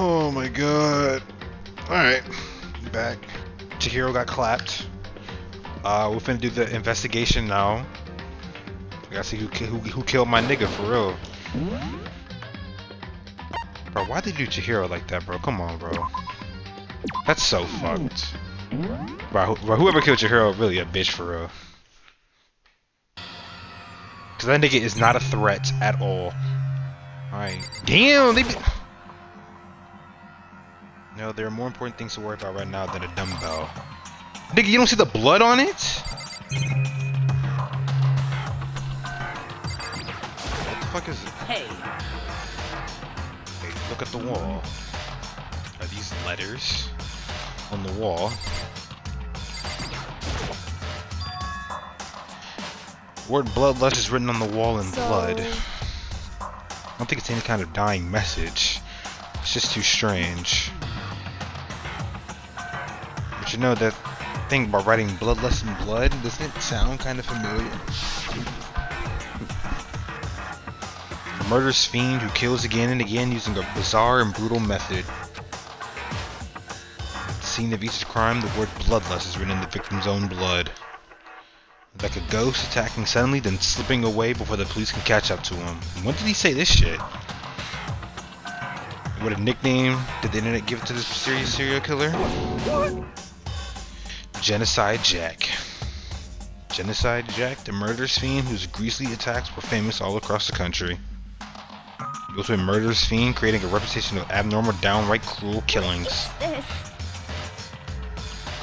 Oh my god. Alright. Back. Chihiro got clapped. We're finna do the investigation now. We gotta see who killed my nigga for real. Bro, why'd they do Chihiro like that, bro? Come on, bro. That's so fucked. Bro, whoever killed Chihiro really a bitch for real. Cause that nigga is not a threat at all. Alright. Damn, they be... No, there are more important things to worry about right now than a dumbbell. Nigga, you don't see the blood on it? What the fuck is it? Hey. Hey, look at the wall. Are these letters on the wall? Word bloodlust is written on the wall in blood. I don't think it's any kind of dying message. It's just too strange. But you know that thing about writing bloodlust in blood, doesn't it sound kind of familiar? A murderous fiend who kills again and again using a bizarre and brutal method. At the scene of each crime, the word bloodlust is written in the victim's own blood. Like a ghost attacking suddenly, then slipping away before the police can catch up to him. When did he say this shit? What a nickname did the internet give to this mysterious serial killer? Genocide Jack. Genocide Jack, the murderous fiend whose grisly attacks were famous all across the country. He was a murderous fiend, creating a reputation of abnormal, downright cruel killings.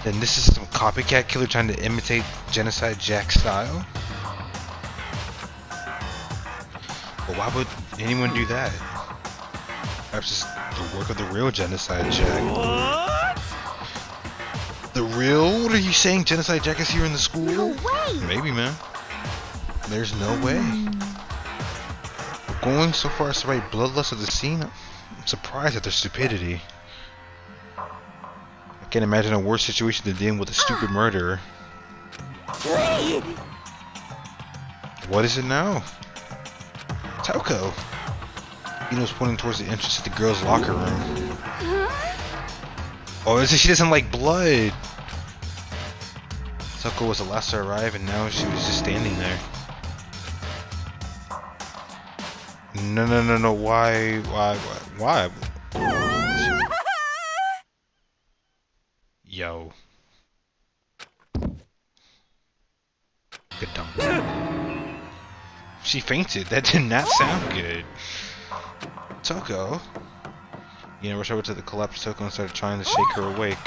Then this is some copycat killer trying to imitate Genocide Jack's style? But why would anyone do that? Perhaps it's the work of the real Genocide Jack. What? The real? What are you saying? Genocide Jack is here in the school? No way! Maybe, man. There's no way. We're going so far as to write bloodlust of the scene? I'm surprised at their stupidity. I can't imagine a worse situation than dealing with a stupid murderer. What is it now? Toko! Ino's pointing towards the entrance to the girls' locker room. Oh, is it she doesn't like blood? Toko was the last to arrive and now she was just standing there. No, why? Yo. Good dump. She fainted. That did not sound good. Toko. Ina rushed over to the collapsed Toko and started trying to shake her awake.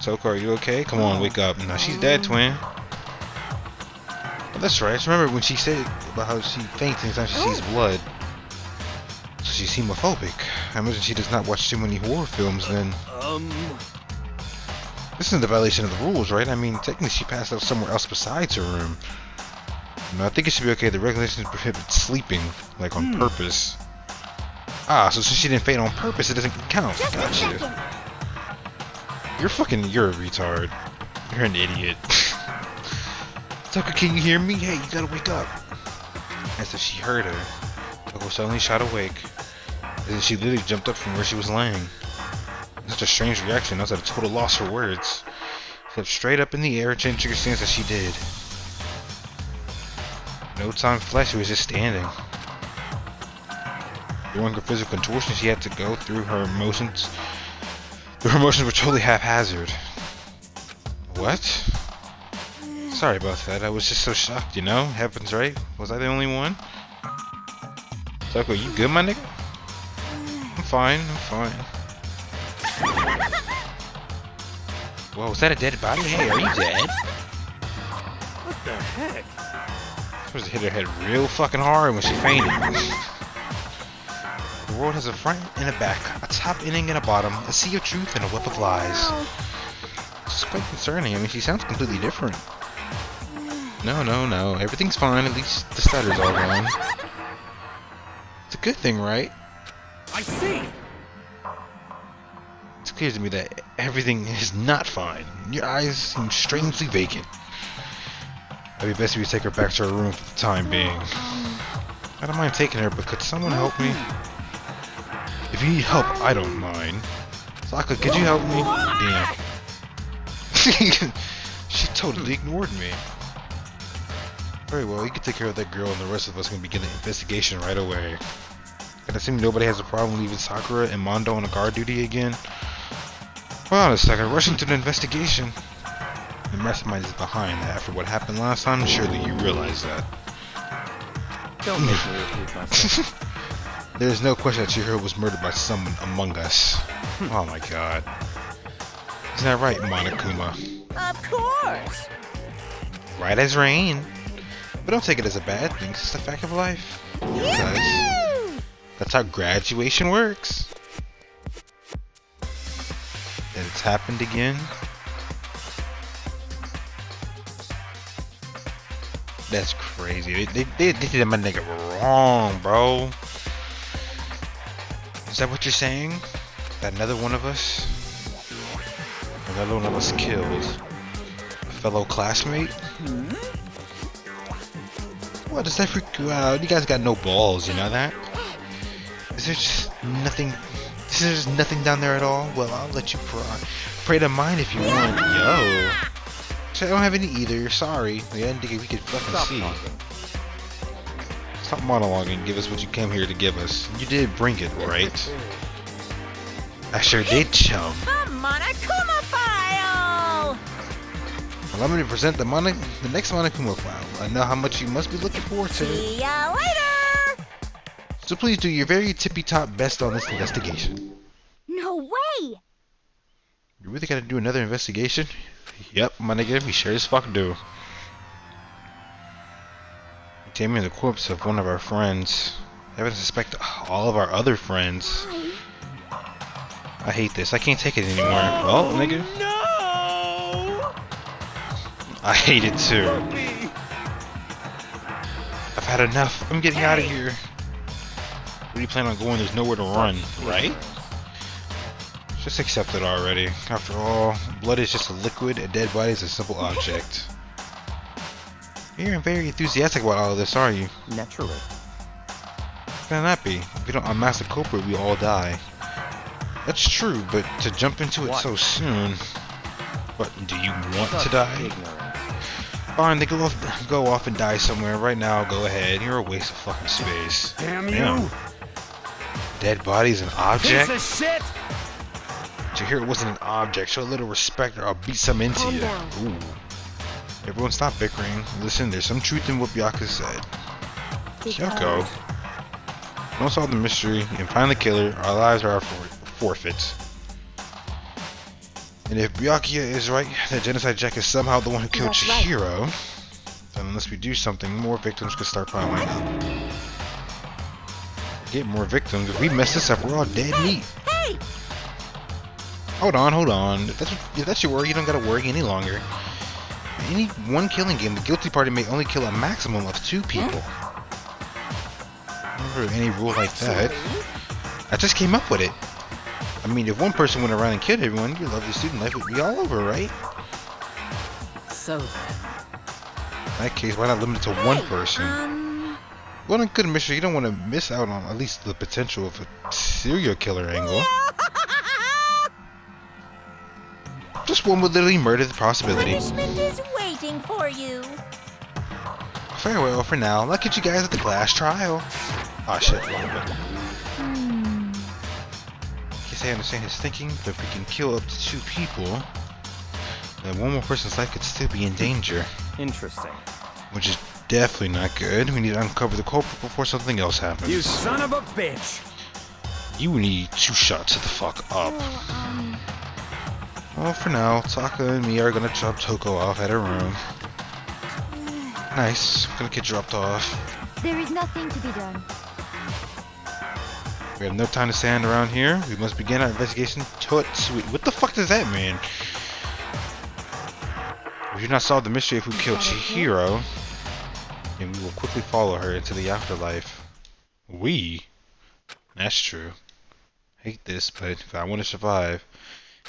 Toko, are you okay? Come on, wake up. No, she's dead, twin. Oh, that's right. I just remember when she said about how she faints anytime she sees blood. So she's hemophobic. I imagine she does not watch too many horror films then. This isn't a violation of the rules, right? I mean, technically she passed out somewhere else besides her room. No, I think it should be okay. The regulations prohibit sleeping, like on purpose. Ah, so since she didn't faint on purpose, it doesn't count. Gotcha. You're a retard. You're an idiot. Tucker, can you hear me? Hey, you gotta wake up. As if she heard her, Tucker suddenly shot awake. As if she literally jumped up from where she was laying. Such a strange reaction. I was at a total loss for words. She stepped straight up in the air, changing her stance as she did. No time flashed, she was just standing. During her physical contortion, she had to go through her emotions. Her emotions were totally haphazard. What? Sorry about that. I was just so shocked, you know? Happens, right? Was I the only one? Tucker, you good, my nigga? I'm fine. Whoa, was that a dead body? Hey, are you dead? What the heck? Supposed to hit her head real fucking hard when she fainted. The world has a front and a back, a top inning and a bottom, a sea of truth and a web of lies. It's quite concerning. I mean, she sounds completely different. No. Everything's fine. At least the stutter's all gone. It's a good thing, right? I see. It's clear to me that everything is not fine. Your eyes seem strangely vacant. It'd be best if you take her back to her room for the time being. I don't mind taking her, but could someone help me? If you need help, I don't mind. Sokka, could you help me? Damn. She totally ignored me. Very well, you can take care of that girl and the rest of us can begin the investigation right away. Can I assume nobody has a problem leaving Sakura and Mondo on a guard duty again? Hold on a second, rushing to the investigation. The mastermind is behind that. After what happened last time, surely you realize that. Don't make me repeat myself. There is no question that Chihiro was murdered by someone among us. Oh my god. Isn't that right, Monokuma? Of course. Right as rain. But don't take it as a bad thing, it's just a fact of life. Because that's how graduation works. And it's happened again. That's crazy. They did my nigga wrong, bro. Is that what you're saying? That another one of us killed a fellow classmate? What, does that freak you out? You guys got no balls, you know that? Is there just nothing? Is there just nothing down there at all? Well, I'll let you pray to mine if you want. Yo. So I don't have any either. Sorry. I didn't think we could fucking see. Stop monologuing and give us what you came here to give us. You did bring it, right? I sure did, chum. The Monokuma file. Allow me to present the next Monokuma file. I know how much you must be looking forward to. See ya later. So please do your very tippy-top best on this investigation. No way. You really gotta do another investigation? Yep, my nigga, we sure as fuck do. Taming the corpse of one of our friends. Having to suspect all of our other friends. I hate this. I can't take it anymore. Well, nigga. No! I hate it too. I've had enough. I'm getting out of here. Where do you plan on going? There's nowhere to run, right? Just accept it already. After all, blood is just a liquid, a dead body is a simple object. You're very enthusiastic about all of this, are you? Naturally. How can that be? If we don't unmask the culprit, we all die. That's true, but to jump into it so soon... What, do you want to die? Fine, they go off and die somewhere. Right now, go ahead. You're a waste of fucking space. Damn you! Dead body's an object? Piece of shit! Chihiro wasn't an object. Show a little respect or I'll beat some into you. Ooh. Everyone stop bickering. Listen, there's some truth in what Byakuya said. Kyoko. Don't solve the mystery and find the killer. Our lives are our forfeits. And if Byakuya is right, that Genocide Jack is somehow the one who killed Chihiro, then unless we do something, more victims could start piling up. Get more victims. If we mess this up, we're all dead meat. Hey! Hold on. If that's your worry, you don't gotta worry any longer. In any one killing game, the guilty party may only kill a maximum of 2 people. Never any rule like that. I just came up with it. I mean, if one person went around and killed everyone, your lovely student life would be all over, right? So then. In that case, why not limit it to one person? Well, in good mission, you don't want to miss out on at least the potential of a serial killer angle. Just one would literally murder the possibility. Punishment is waiting for you. Farewell for now. I'll catch you guys at the class trial. Ah, shit. Guess I understand his thinking, but if we can kill up to 2 people, then one more person's life could still be in danger. Interesting. Which is definitely not good. We need to uncover the culprit before something else happens. You son of a bitch! You need to shut the fuck up. Well, for now, Taka and me are gonna drop Toko off at her room. Nice. Gonna get dropped off. There is nothing to be done. We have no time to stand around here. We must begin our investigation. Sweet. What the fuck does that mean? We do not solve the mystery of who killed Chihiro, and we will quickly follow her into the afterlife. We? That's true. Hate this, but if I want to survive,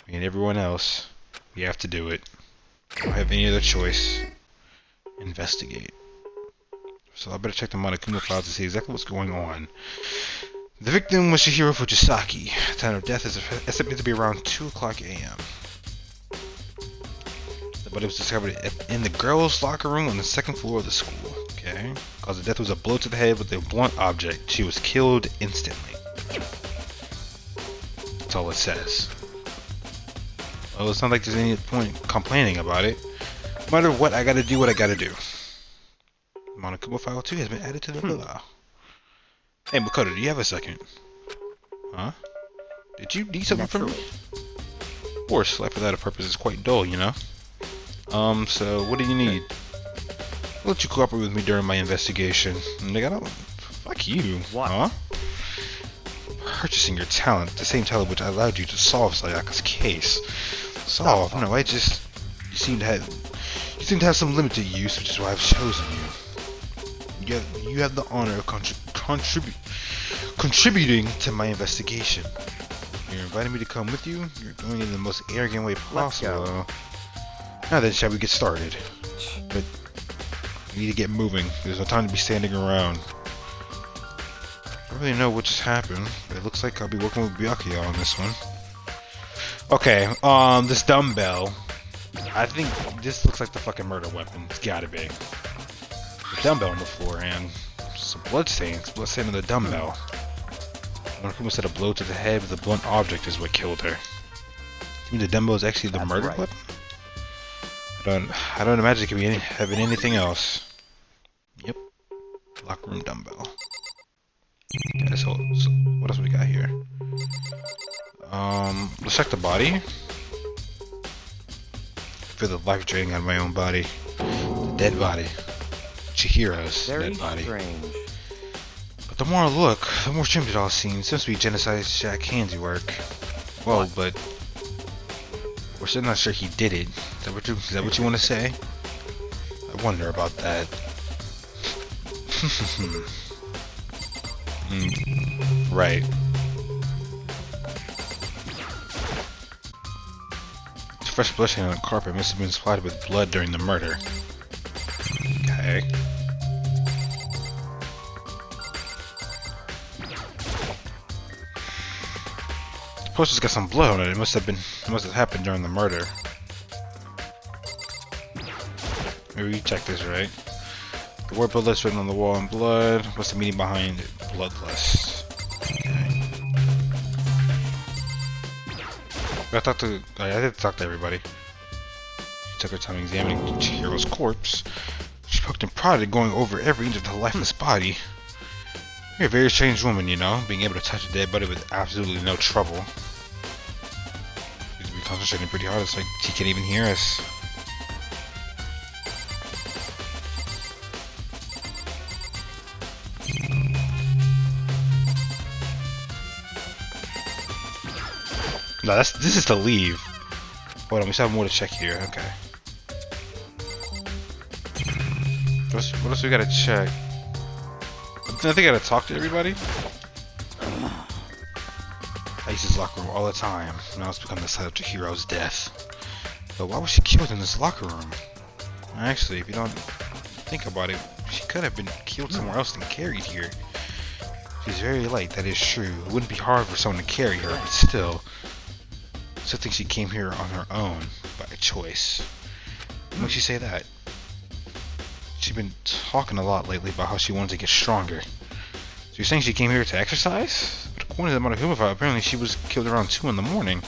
me and everyone else, we have to do it. I don't have any other choice. Investigate. So I better check the Monokuma files to see exactly what's going on. The victim was Shihiro Fujisaki. The time of death is estimated to be around 2 o'clock a.m. The body was discovered in the girls' locker room on the second floor of the school. Okay. Cause of death was a blow to the head with a blunt object. She was killed instantly. That's all it says. Well, it's not like there's any point complaining about it. No matter what, I gotta do what I gotta do. Monokuma File 2 has been added to the villa. Hey, Makoto, do you have a second? Huh? Did you need something from me? Of course, life without a purpose is quite dull, you know? So what do you need? I'll let you cooperate with me during my investigation. Nigga, fuck you. What? Huh? Purchasing your talent, the same talent which allowed you to solve Sayaka's case. Solve? No, you seem to have some limited use, which is why I've chosen you. You have the honor of contributing to my investigation. You're inviting me to come with you. You're doing it in the most arrogant way possible. Now then, shall we get started? But we need to get moving. There's no time to be standing around. I don't really know what just happened, but it looks like I'll be working with Byakuya on this one. Okay, this dumbbell. I think this looks like the fucking murder weapon. It's gotta be. The dumbbell on the floor and some bloodstains. Bloodstain on the dumbbell. Monokuma said a blow to the head with a blunt object is what killed her. You mean the dumbbell is actually the murder weapon? I don't imagine it could be having anything else. Yep. Locker room dumbbell. Okay, so what else we got here? Let's check the body. I feel the life draining out of my own body. The dead body. Chihiro's dead body. Strange. But the more I look, the more strange it all seems. Seems to be genocide Jack handiwork. Well, What? but we're still not sure he did it. Is that what you want to say? I wonder about that. Right. Fresh bloodstain on the carpet must have been splattered with blood during the murder. Okay. The poster's got some blood on it. It must have happened during the murder. Maybe we check this right. The word bloodlust written on the wall in blood. What's the meaning behind it? Bloodlust. Okay. I did talk to everybody. She took her time examining Chihiro's corpse. She poked and prodded, going over every inch of the lifeless body. You're a very strange woman, you know, being able to touch a dead body with absolutely no trouble. She's been concentrating pretty hard, it's like she can't even hear us. No, this is to leave. Hold on, we still have more to check here. Okay. What else we gotta check? I think I gotta talk to everybody. I use this locker room all the time. Now it's become the site of Chihiro's death. But why was she killed in this locker room? Actually, if you don't think about it, she could have been killed somewhere else than carried here. She's very light, that is true. It wouldn't be hard for someone to carry her, but still. I think she came here on her own, by choice. What makes you say that? She's been talking a lot lately about how she wanted to get stronger. So you're saying she came here to exercise? But according to the Monokuma file, apparently she was killed around 2 in the morning.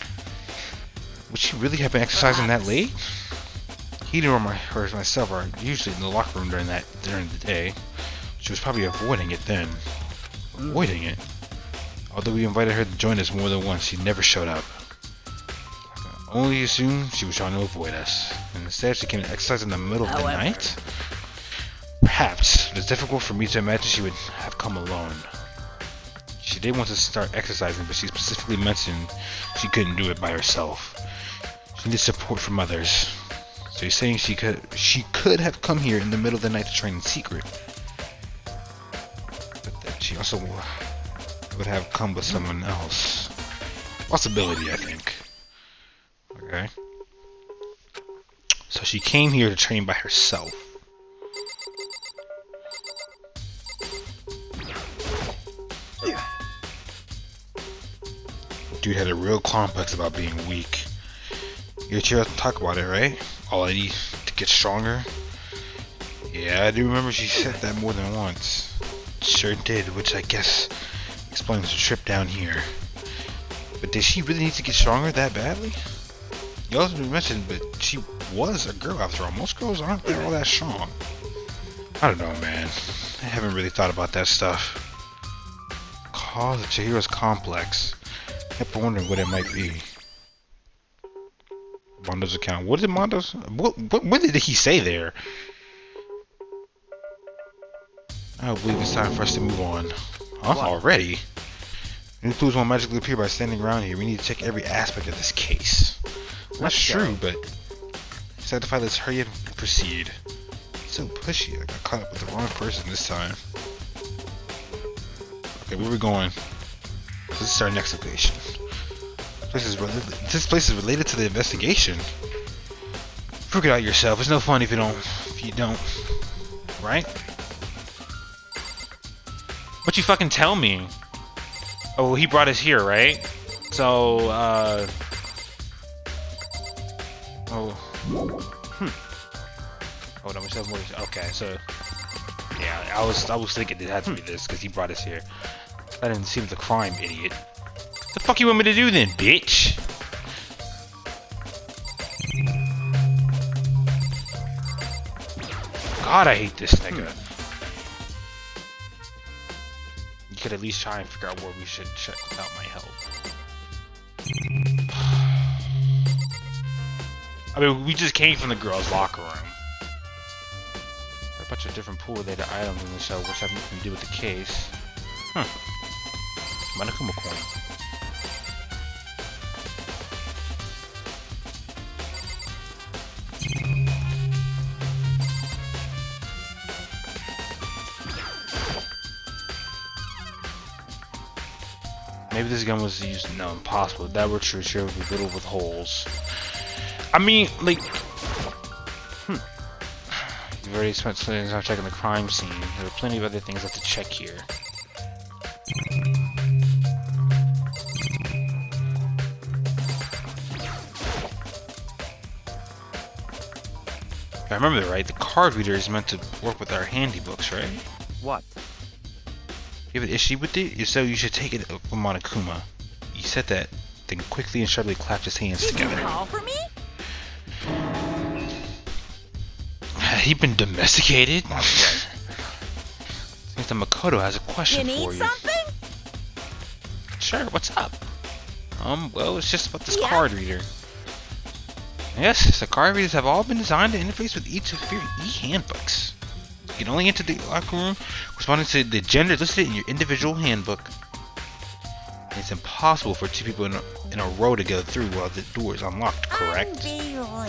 Would she really have been exercising that late? He or myself are usually in the locker room during the day. She was probably avoiding it then. Avoiding it? Although we invited her to join us more than once, she never showed up. Only assumed she was trying to avoid us, and instead she came to exercise in the middle of the night? Perhaps, but it's difficult for me to imagine she would have come alone. She did want to start exercising, but she specifically mentioned she couldn't do it by herself. She needed support from others. So you're saying she could have come here in the middle of the night to train in secret. But that she also would have come with someone else. Possibility, I think. Okay. So she came here to train by herself. Dude had a real complex about being weak. You hear us talk about it, right? All I need to get stronger. Yeah, I do remember she said that more than once. Sure did, which I guess explains the trip down here. But did she really need to get stronger that badly? You also mentioned, but she was a girl after all. Most girls aren't all that strong. I don't know, man. I haven't really thought about that stuff. Cause of Chihiro's complex. Kept wondering what it might be. Mondo's account. What did Mondo's? What did he say there? I believe it's time for us to move on. Huh? Already? New clues won't magically appear by standing around here. We need to check every aspect of this case. That's true, but satisfied. Let's hurry up and proceed. So pushy. I got caught up with the wrong person this time. Okay, where we going? This is our next location. This place is related to the investigation. Figure it out yourself. It's no fun if you don't. Right? What you fucking tell me? Oh, he brought us here, right? So, oh. Hold on, we still have more. Okay, so yeah, I was thinking it had to be this because he brought us here. That didn't seem the crime, idiot. What the fuck you want me to do then, bitch? God, I hate this nigga. You could at least try and figure out where we should check without my help. I mean, we just came from the girls' locker room. There are a bunch of different pool-related items in the show, which have nothing to do with the case. Huh. Monokuma coin. Maybe this gun was used. No, impossible. If that were true, sure would be riddled with holes. I mean, like, you've already spent so much time checking the crime scene. There are plenty of other things left to check here. If I remember that right, the card reader is meant to work with our handy books, right? What? You have an issue with it? If so, you should take it from Monokuma. He said that, then quickly and sharply clapped his hands together. Did you call for me? He been domesticated? That's right. Seems that Makoto has a question You for need you. something? Sure, what's up? Well, it's just about this card reader. Yes, the card readers have all been designed to interface with each of your e-handbooks. You can only enter the locker room corresponding to the gender listed in your individual handbook. And it's impossible for two people in a row to go through while the door is unlocked, correct? Unbelievable.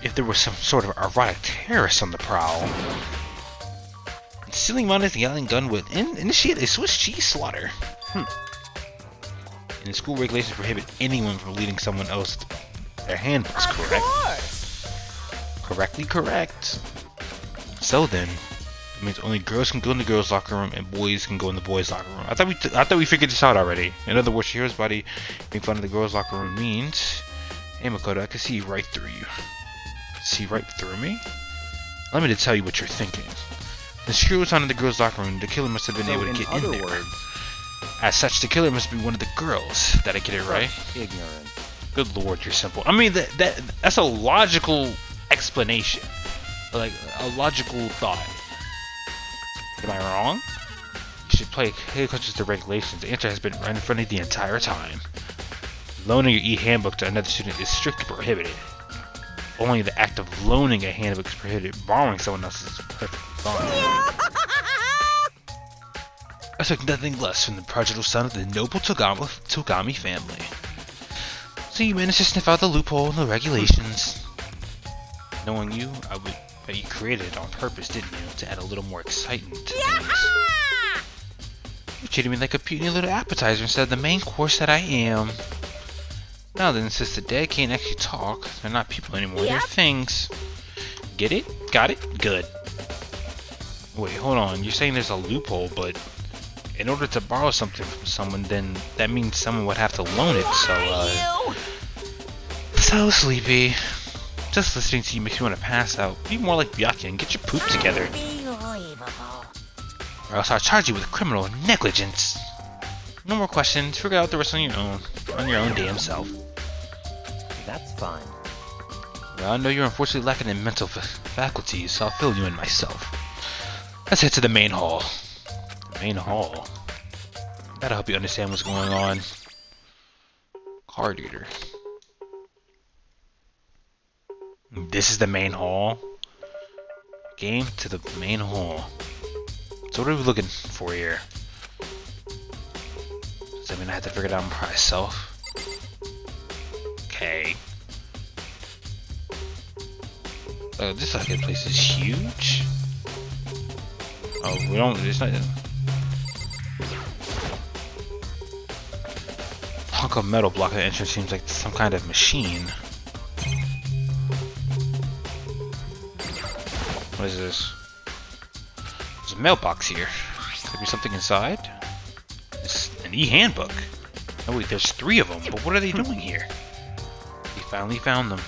If there was some sort of erotic terrorist on the prowl, stealing Monda's yelling gun would initiate a Swiss cheese slaughter. And school regulations prohibit anyone from leading someone else their handbooks, correct? Of course. Correctly correct. So then, it means only girls can go in the girls' locker room and boys can go in the boys' locker room. I thought we figured this out already. In other words, Shihiro's body being found in the girls' locker room means, hey Makoto, I can see right through you. See right through me? Allow me to tell you what you're thinking. Since Shihiro was found in the girls' locker room, the killer must have been able to get in there. Words, As such, the killer must be one of the girls. Did I get it right? ignorant. Good lord, you're simple. I mean, that's a logical explanation. Like, a logical thought. Am I wrong? You should pay attention to the regulations. The answer has been right in front of you the entire time. Loaning your e-handbook to another student is strictly prohibited. Only the act of loaning a handbook is prohibited. Borrowing someone else's is perfectly fine. I expect nothing less from the prodigal son of the noble Togami family. So you managed to sniff out the loophole in the regulations. Knowing you, I would bet you created it on purpose, didn't you? To add a little more excitement to things. You treated me like a puny little appetizer instead of the main course that I am. Now then, since the dead can't actually talk, they're not people anymore, they're things. Get it? Got it? Good. Wait, hold on. You're saying there's a loophole, but in order to borrow something from someone, then that means someone would have to loan it, so sleepy. Just listening to you makes me want to pass out. Be more like Byakuya and get your poop together. Unbelievable. Or else I'll charge you with criminal negligence. No more questions, figure out the rest on your own damn self. That's fine. Well, I know you're unfortunately lacking in mental faculties, so I'll fill you in myself. Let's head to the main hall. The main hall? That'll help you understand what's going on. Card reader. This is the main hall. Game to the main hall. So what are we looking for here? Does that mean I have to figure it out by myself? Okay. Oh, this fucking place is huge. Oh, we don't. There's not. Hunk of metal blocking the entrance seems like some kind of machine. What is this? There's a mailbox here. Could be something inside. It's an e-handbook. Oh wait, there's 3 of them. But what are they doing here? We finally found them.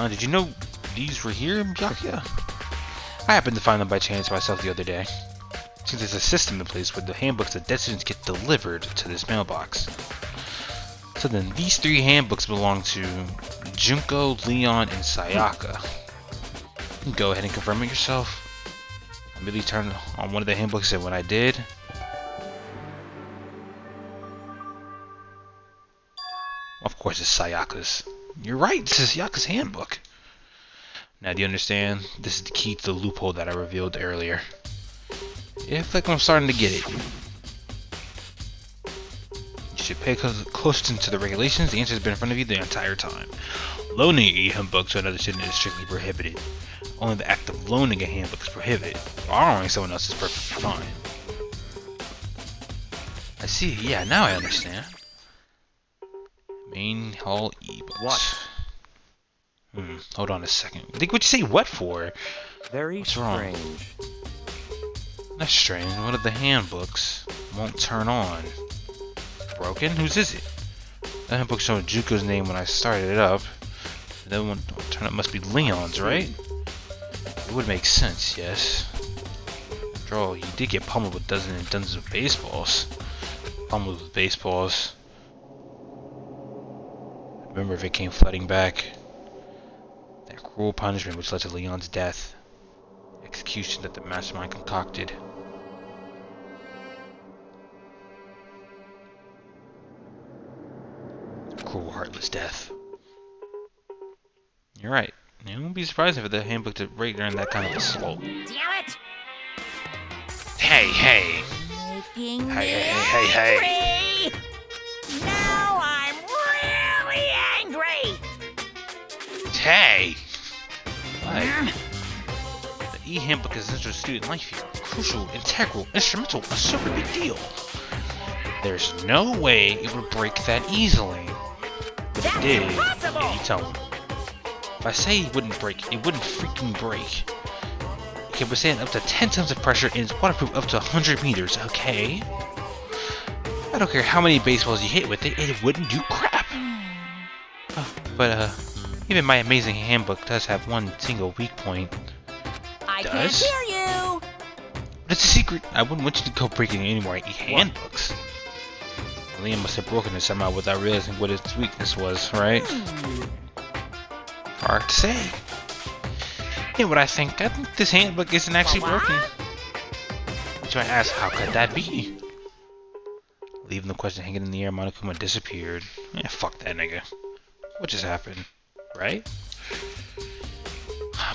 Did you know these were here in Byakuya? I happened to find them by chance myself the other day. Since there's a system in place where the handbooks of dead students get delivered to this mailbox. So then these 3 handbooks belong to Junko, Leon, and Sayaka. You can go ahead and confirm it yourself. I immediately turned on one of the handbooks, and when I did, of course it's Sayaka's. You're right, this is Sayaka's handbook. Now do you understand? This is the key to the loophole that I revealed earlier. Yeah, I feel like I'm starting to get it. You should pay close attention to the regulations. The answer has been in front of you the entire time. Loaning a handbook to another student is strictly prohibited. Only the act of loaning a handbook is prohibited. Borrowing someone else is perfectly fine. I see. Yeah, now I understand. Main hall ebooks. What? Hold on a second. Think what you say what for? Very What's wrong? strange. That's strange. One of the handbooks won't turn on. Broken? Whose is it? That handbook showed Juko's name when I started it up. The other one don't turn up must be Leon's, right? It would make sense, yes. After all, you did get pummeled with dozens and dozens of baseballs. Pummeled with baseballs. Remember if it came flooding back. That cruel punishment which led to Leon's death. Execution that the mastermind concocted. Cruel, heartless death. You're right. It won't be surprising for the handbook to rate during that kind of a slope. Damn it! Hey! Making Hey, me hey, hey, angry! Now I'm really angry! Hey! What? The e-handbook is essential to student life here. Crucial, integral, instrumental, a super big deal. There's no way it would break that easily. If it did, impossible! yeah, you tell me. If I say it wouldn't break, it wouldn't freaking break. It can withstand up to 10 tons of pressure and is waterproof up to 100 meters, okay? I don't care how many baseballs you hit with it, it wouldn't do crap. But even my amazing handbook does have one single weak point. I can't Does? hear you! But it's a secret. I wouldn't want you to go breaking any more handbooks. Liam must have broken it somehow without realizing what its weakness was, right? Hard to say. Yeah, what I think this handbook isn't actually broken. So I asked, how could that be? Leaving the question hanging in the air, Monokuma disappeared. Yeah, fuck that nigga. What just happened? Right?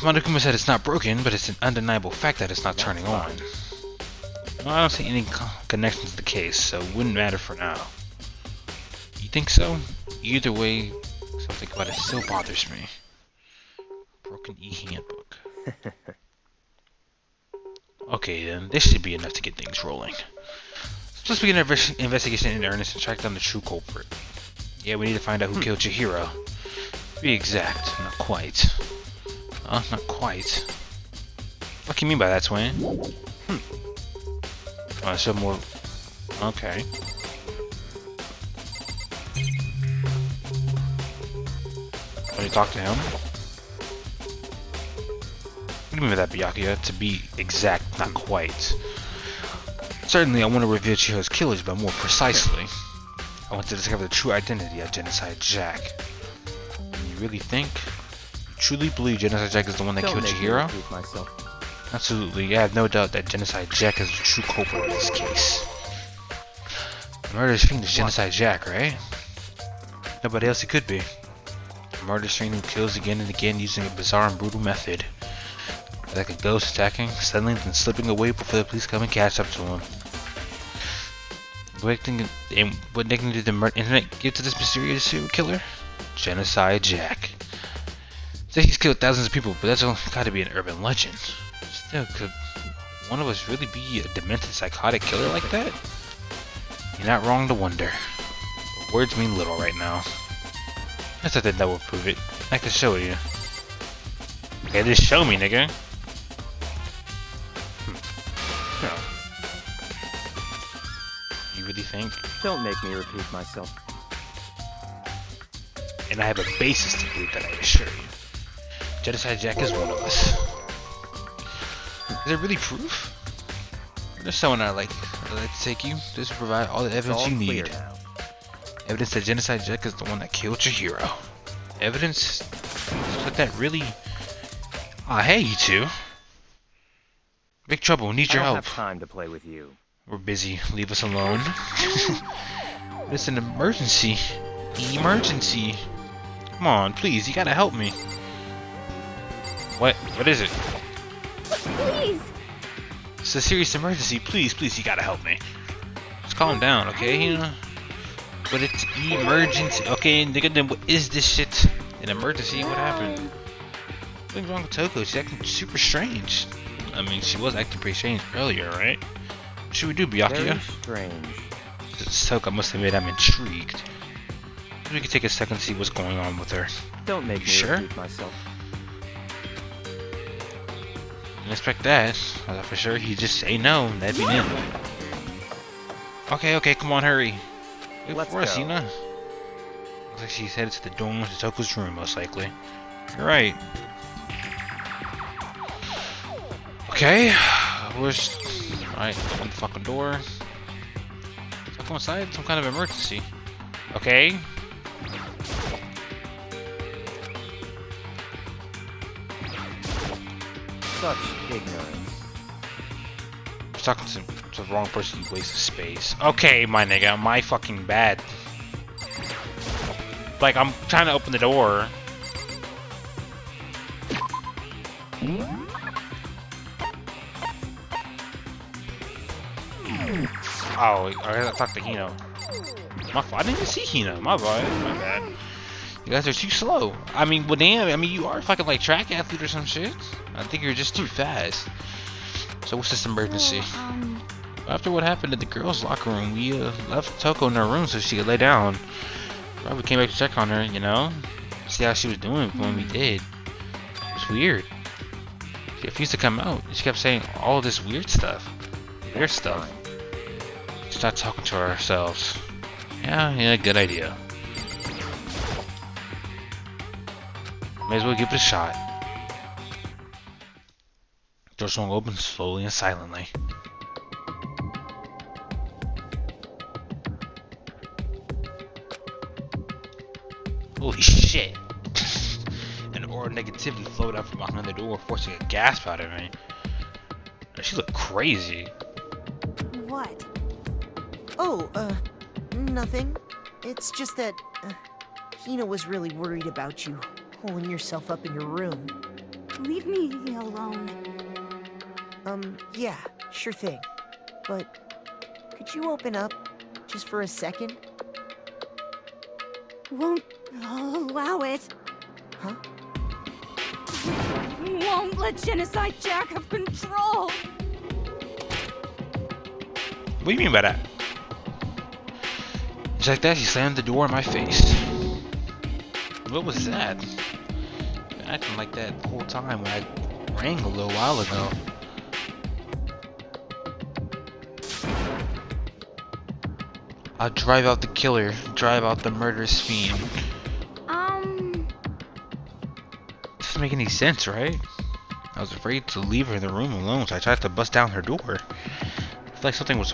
Monokuma said it's not broken, but it's an undeniable fact that it's not turning on. Well, I don't see any connection to the case, so it wouldn't matter for now. You think so? Either way, something about it still bothers me. Broken e-handbook. Okay then, this should be enough to get things rolling. So let's begin our investigation in earnest and track down the true culprit. Yeah, we need to find out who killed Chihiro. To be exact, not quite. Not quite. What can you mean by that, Swain? Want to show more Okay. When you talk to him? What do you mean by that, Byakuya? To be exact, not quite. Certainly, I want to reveal Chihiro's killers, but more precisely, I want to discover the true identity of Genocide Jack. You really think? You truly believe Genocide Jack is the one that killed Chihiro? Absolutely, I have no doubt that Genocide Jack is the true culprit in this case. The murderous fiend is Genocide Jack, right? Nobody else it could be. A murderous fiend who kills again and again using a bizarre and brutal method. Like a ghost attacking, suddenly then slipping away before the police come and catch up to him. What nickname did the internet give to this mysterious serial killer? Genocide Jack. Say he's killed thousands of people, but that's gotta be an urban legend. Still, could one of us really be a demented psychotic killer like that? You're not wrong to wonder. But words mean little right now. That's nothing that will prove it. I can show you. Okay, just show me, nigga. You really think? Don't make me repeat myself. And I have a basis to believe that, I assure you. Genocide Jack is one of us. Is there really proof? There's someone I'd like to take you. This will provide all the evidence you need. Evidence that Genocide Jack is the one that killed Chihiro. Evidence? But that really... Ah, hey, you two. Big trouble, need your help. I don't have time to play with you. We're busy, leave us alone. It's an emergency. Emergency. Come on, please, you gotta help me. What? What is it? Please! It's a serious emergency. Please, please, you gotta help me. Just calm down, okay? You know? But it's emergency. Okay, nigga, then what is this shit? An emergency? What happened? What's wrong with Toko? She's acting super strange. I mean, she was acting pretty strange earlier, right? What should we do, Byakuya? Very strange. Toko must admit I'm intrigued. Maybe we can take a second to see what's going on with her. Don't make me sure? repeat myself. Didn't expect that. I thought for sure he'd just say no. That'd be him. Okay, okay, come on, hurry. Wait Let's for us, go. Yuna. Looks like she's headed to the dorm to Toko's room, most likely. You're right. Okay, where's... Alright, open the fucking door. So come inside, some kind of emergency. Okay. Such ignorance. I was talking to the wrong person, you waste of space. Okay, my nigga, my fucking bad. Like, I'm trying to open the door. Oh, I gotta talk to Hino. My fault. I didn't even see Hino. My bad. You guys are too slow. I mean, well, damn. I mean, you are fucking like track athlete or some shit. I think you're just too fast. So what's this emergency? After what happened at the girls' locker room, we left Toko in her room so she could lay down. Probably came back to check on her, you know, see how she was doing when we did. It was weird. She refused to come out. She kept saying all this weird stuff. Weird stuff. Start talking to ourselves. Yeah, good idea. May as well give it a shot. Door swung open slowly and silently. Holy shit! An aura of negativity flowed out from behind the door, forcing a gasp out of me. She looked crazy. What? Oh, nothing. It's just that, Hina was really worried about you, holding yourself up in your room. Leave me alone. Yeah, sure thing. But, could you open up, just for a second? Won't allow it. Huh? Won't let Genocide Jack have control. What do you mean by that? Just like that, she slammed the door in my face. What was that? Been acting like that the whole time when I rang a little while ago. I'll drive out the killer, drive out the murderous fiend. Doesn't make any sense, right? I was afraid to leave her in the room alone, so I tried to bust down her door. I felt like something was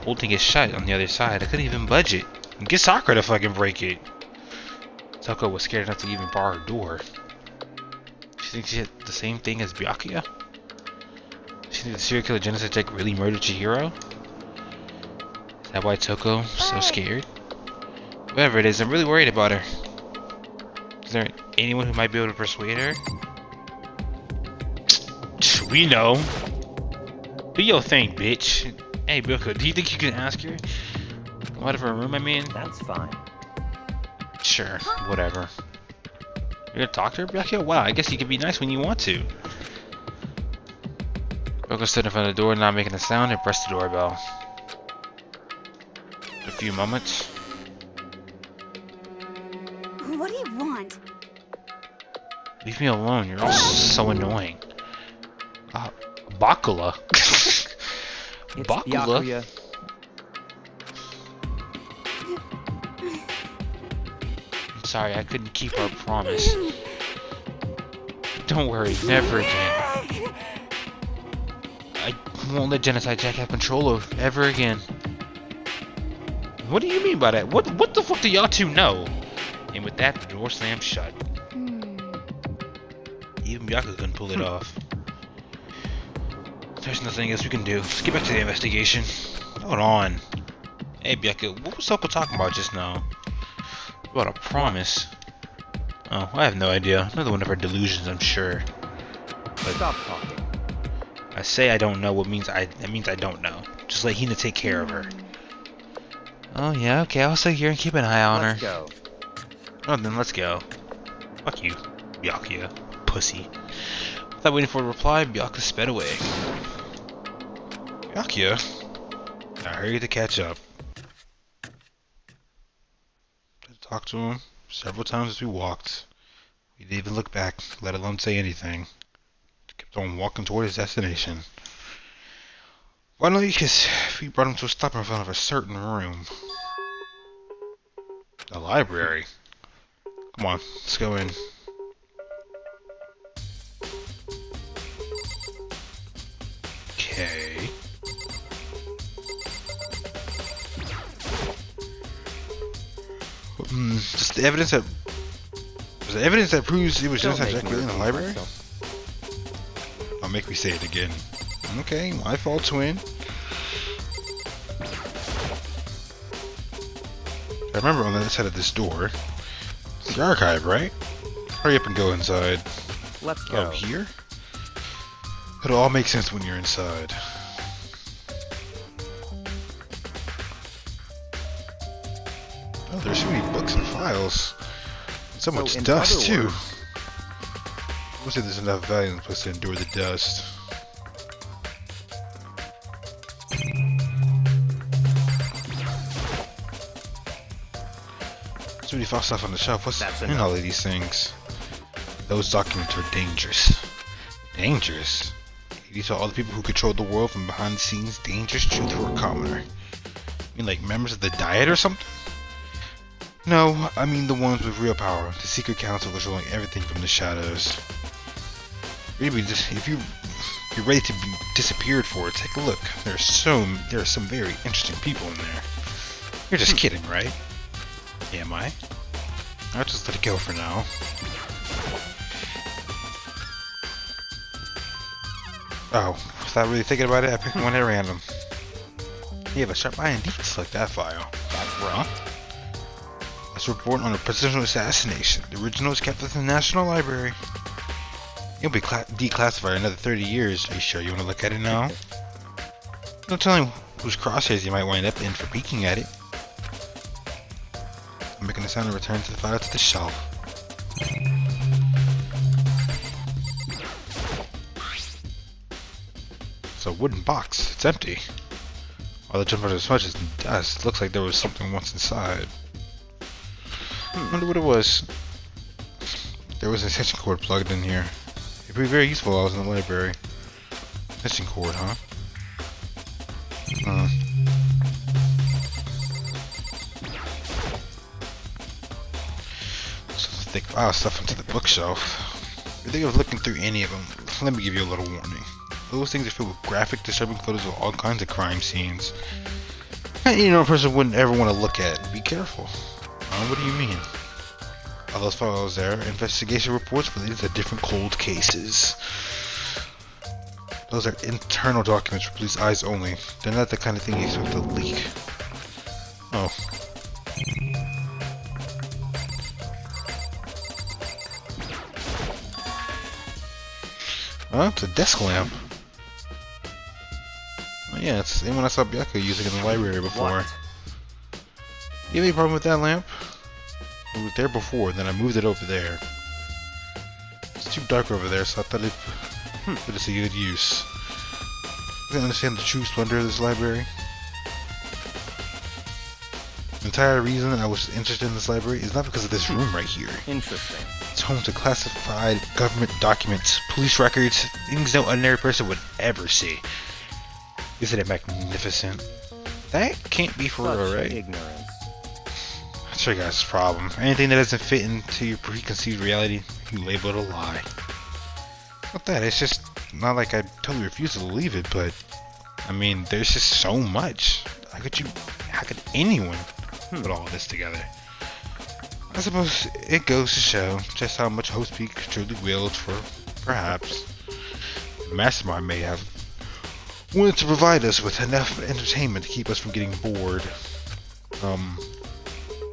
holding it shut on the other side. I couldn't even budge it. And get Sakura to fucking break it. Toko was scared enough to even bar her door. She thinks she had the same thing as Byakuya? She thinks the serial killer genocide tech really murdered Chihiro? Is that why Toko's so scared? Whatever it is, I'm really worried about her. Is there anyone who might be able to persuade her? We know. Do your thing, bitch. Hey, Byakuya, do you think you can ask her? Come out of her room, I mean? That's fine. Sure, whatever. You're gonna talk to her, Byakuya? Wow, I guess you can be nice when you want to. Byakuya stood in front of the door, not making a sound, and pressed the doorbell. A few moments. What do you want? Leave me alone, you're all so annoying. Bakula? It's Bakula? Byakuya. I'm sorry, I couldn't keep our promise. Don't worry, never again. I won't let Genocide Jack have control of ever again. What do you mean by that? What the fuck do y'all two know? And with that, the door slammed shut. Even Byakuya couldn't pull it off. There's nothing else we can do. Let's get back to the investigation. Hold on. Hey Byakuya, what was Toko talking about just now? About a promise. Oh, I have no idea. Another one of her delusions, I'm sure. But Stop talking. I say I don't know what means that means I don't know. Just let Hina take care of her. Oh yeah, okay, I'll stay here and keep an eye on Let's her. go. Oh, then let's go. Fuck you, Byakuya. Pussy. Without waiting for a reply, Byakuya sped away. Byakuya? I hurried to catch up. I talked to him several times as we walked. We didn't even look back, let alone say anything. Kept on walking toward his destination. Finally, his feet brought him to a stop in front of a certain room. A library. Come on, let's go in. Okay. Just the evidence that proves it was Don't genocide make Jack me really in the repeat library? myself. Don't make me say it again. Okay, my fault, twin. I remember on the other side of this door. It's the archive, right? Hurry up and go inside. Let's go. Oh, here? It'll all make sense when you're inside. Oh, there's so many books and files. And so much in dust, other too. words- We'll say there's enough value in this place to endure the dust. So many file stuff on the shelf. What's That's in enough. all of these things? Those documents are dangerous. Dangerous? These are all the people who control the world from behind the scenes. Dangerous truth for a commoner. You mean like members of the Diet or something? No, I mean the ones with real power. The secret council controlling everything from the shadows. Really, just if you're ready to be disappeared for it, take a look. There are some very interesting people in there. You're just kidding, right? Am I? I'll just let it go for now. Oh, without really thinking about it, I picked one at random. You have a sharp eye indeed to select that file. That's right. Let's report on a presidential assassination. The original is kept at the National Library. It'll be declassified in another 30 years. Are you sure you want to look at it now? No telling whose crosshairs you might wind up in for peeking at it. I'm making a sound and return to the file to the shelf. It's a wooden box. It's empty. All the jump out of smudges and dust. Looks like there was something once inside. Wonder what it was. There was an extension cord plugged in here. It'd be very useful while I was in the library. Extension cord, huh? thick file stuff into the bookshelf. If you think of looking through any of them, let me give you a little warning. Those things are filled with graphic, disturbing photos of all kinds of crime scenes. And a person wouldn't ever want to look at. Be careful. What do you mean? All those files there, investigation reports related to different cold cases. Those are internal documents for police eyes only. They're not the kind of thing you expect to leak. Oh. Oh, it's a desk lamp. Oh yeah, it's the one I saw Bianca using in the library before. What? You have any problem with that lamp? It was there before, then I moved it over there. It's too dark over there, so I thought it was a good use. I don't understand the true splendor of this library. The entire reason I was interested in this library is not because of this room right here. Interesting. It's home to classified government documents, police records, things no ordinary person would ever see. Isn't it magnificent? That can't be for real, right? Ignorance. That's your guys' problem. Anything that doesn't fit into your preconceived reality, you label it a lie. Not that, it's just not like I totally refuse to believe it, but I mean, there's just so much. How could anyone put all this together? I suppose it goes to show just how much Host Peak truly wields for, perhaps, the mastermind may have wanted to provide us with enough entertainment to keep us from getting bored.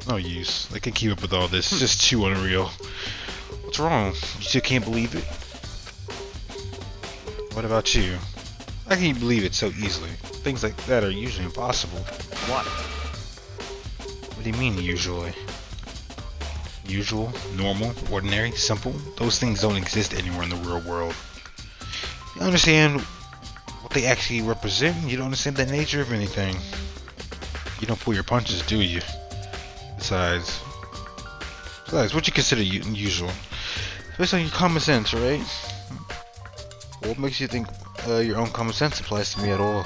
No use. I can't keep up with all this. It's just too unreal. What's wrong? You still can't believe it? What about you? How can you believe it so easily? Things like that are usually impossible. What? What do you mean, usually? Usual, normal, ordinary, simple? Those things don't exist anywhere in the real world. You understand what they actually represent? You don't understand the nature of anything. You don't pull your punches, do you? Besides, what you consider usual? Based on your common sense, right? What makes you think your own common sense applies to me at all?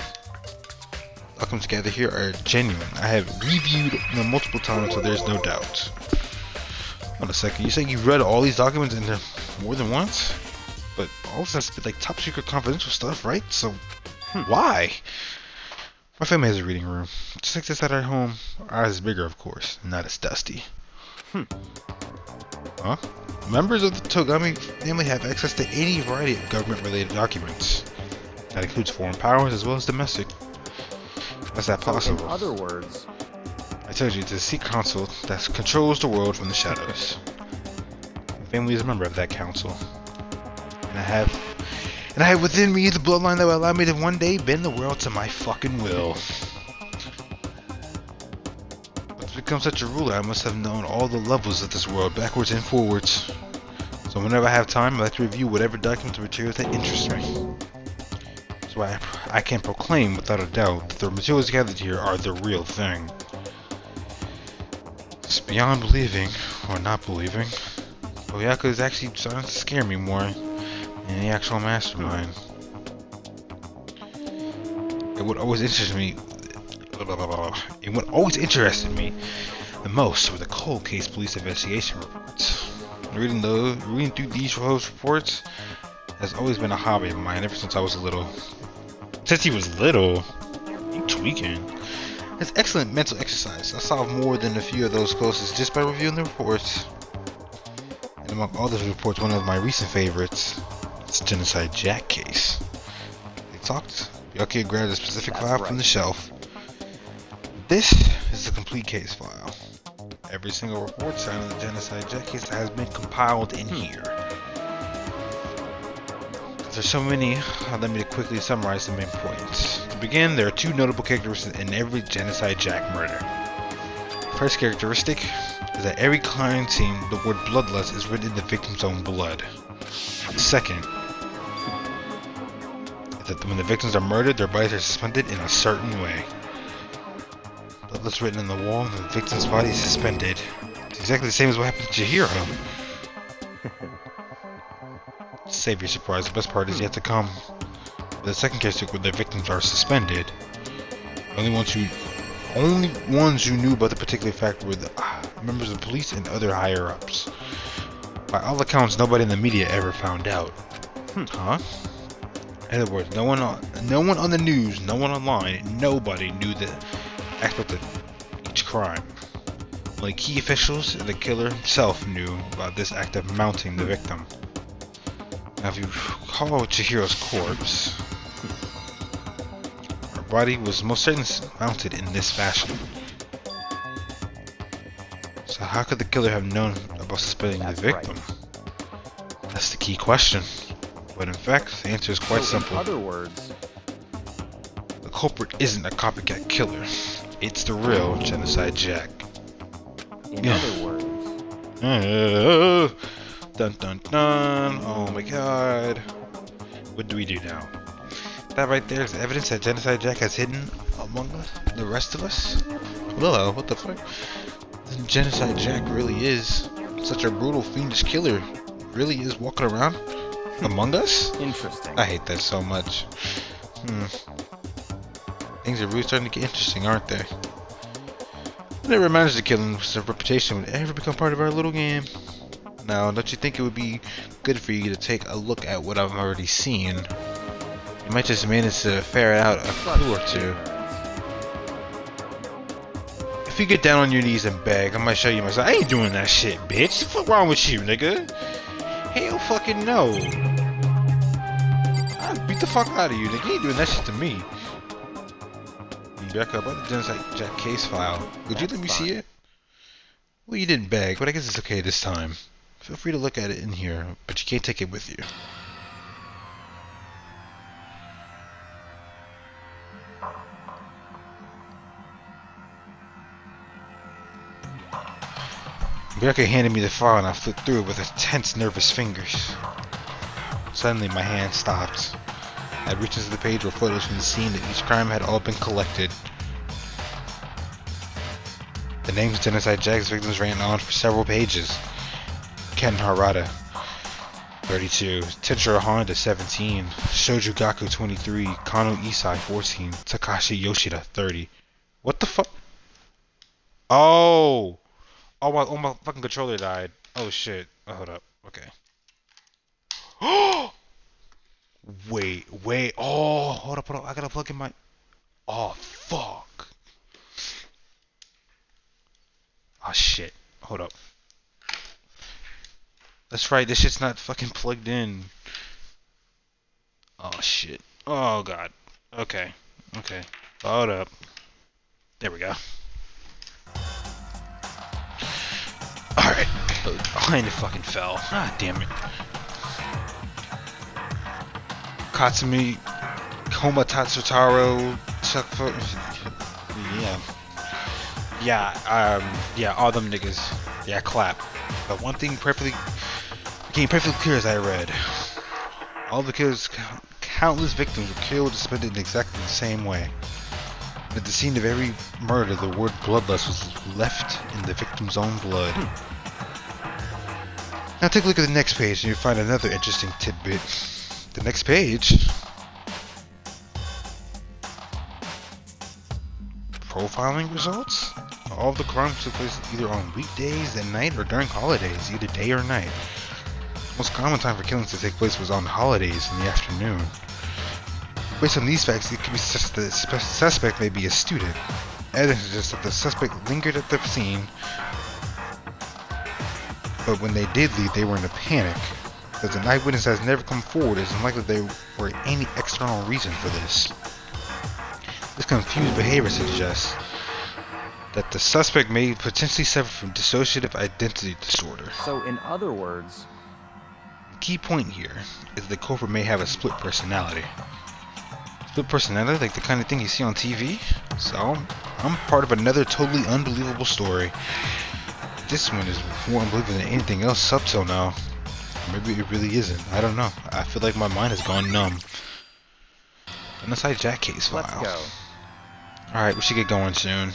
Documents gathered here are genuine. I have reviewed them multiple times, so there's no doubt. Hold a second, you say you read all these documents into more than once? But all this has to be like top secret confidential stuff, right? So, why? My family has a reading room. Just like this at our home. Ours is bigger, of course, not as dusty. Huh? Members of the Togami family have access to any variety of government-related documents. That includes foreign powers as well as domestic. How's that possible? In other words, I told you, it's a secret council that controls the world from the shadows. My family is a member of that council. And I have within me the bloodline that will allow me to one day bend the world to my fucking will. But to become such a ruler, I must have known all the levels of this world, backwards and forwards. So whenever I have time, I like to review whatever documents or materials that interest me. So I can proclaim without a doubt that the materials gathered here are the real thing. It's beyond believing, or not believing. Oyaka is actually starting to scare me more than the actual mastermind. It would always interest me. It would always interested me the most were the cold case police investigation reports. Reading through these reports has always been a hobby of mine ever since I was little. Since he was little, you tweaking. It's excellent mental exercise. I solved more than a few of those cases just by reviewing the reports. And among all those reports, one of my recent favorites is the Genocide Jack case. They talked. Yuki grabbed a specific file from the shelf. This is the complete case file. Every single report signed on the Genocide Jack case has been compiled in here. There's so many, let me quickly summarize the main points. To begin, there are two notable characteristics in every Genocide Jack murder. The first characteristic is that every crime scene, the word bloodlust is written in the victim's own blood. The second is that when the victims are murdered, their bodies are suspended in a certain way. Bloodlust written on the wall and the victim's body is suspended. It's exactly the same as what happened to Chihiro. Save your surprise, the best part is yet to come. The second case where the victims are suspended, the only ones who knew about the particular fact were the members of the police and other higher ups. By all accounts, nobody in the media ever found out. Huh? In other words, no one on the news, no one online, nobody knew the aspect of each crime. Only key officials and the killer himself knew about this act of mounting the victim. Now, if you recall Chihiro's corpse, her body was most certainly mounted in this fashion. So how could the killer have known about suspending the victim? That's the key question. But in fact, the answer is quite simple. In other words, The culprit isn't a copycat killer. It's the real Genocide Jack. in other words, Dun dun dun. Oh my god. What do we do now? That right there is evidence that Genocide Jack has hidden among us, the rest of us? Hello, what the fuck? Genocide Jack really is such a brutal, fiendish killer. Really is walking around among us? interesting. I hate that so much. Things are really starting to get interesting, aren't they? I never managed to kill him, so reputation would ever become part of our little game. Now, don't you think it would be good for you to take a look at what I've already seen? You might just manage to ferret out a clue or two. If you get down on your knees and beg, I might show you myself. I ain't doing that shit, bitch. What the fuck wrong with you, nigga? Hell fucking no. I'll beat the fuck out of you, nigga. You ain't doing that shit to me. Back up on the Genocide Jack case file. Would you let me see it? Well, you didn't beg, but I guess it's okay this time. Feel free to look at it in here, but you can't take it with you. Rebecca handed me the file and I flipped through it with her tense, nervous fingers. Suddenly, my hand stopped. I reached into the page where photos from the scene of each crime had all been collected. The names of Genocide Jack's victims ran on for several pages. Ken Harada, 32, Tensuro Honda, 17, Shoju Gaku, 23, Kano Isai, 14, Takashi Yoshida, 30. What the fuck? Oh! Oh my fucking controller died. Oh shit. Oh, hold up. Okay. Wait. Oh, hold up. I gotta plug in my... Oh, fuck. Oh, shit. Hold up. That's right. This shit's not fucking plugged in. Oh, shit. Oh, God. Okay. Hold up. There we go. Alright. Oh, and it fucking fell. Ah, damn it. Katsumi, Koma Tatsutaro, yeah, all them niggas, yeah, clap. But one thing became perfectly clear as I read. All the killers, countless victims were killed and suspended in exactly the same way. At the scene of every murder, the word bloodlust was left in the victim's own blood. Now take a look at the next page and you'll find another interesting tidbit. The next page. Profiling results? All of the crimes took place either on weekdays at night or during holidays, either day or night. The most common time for killings to take place was on holidays in the afternoon. Based on these facts, it could be such that the suspect may be a student. Evidence suggests that the suspect lingered at the scene, but when they did leave, they were in a panic. Because an eyewitness has never come forward, it's unlikely there were any external reason for this. This confused behavior suggests that the suspect may potentially suffer from dissociative identity disorder. So, in other words, The key point here is that the culprit may have a split personality. Split personality, like the kind of thing you see on TV? So, I'm part of another totally unbelievable story. This one is more unbelievable than anything else up till now. Maybe it really isn't. I don't know. I feel like my mind has gone numb. Genocide Jack case file. let's go. Alright, we should get going soon.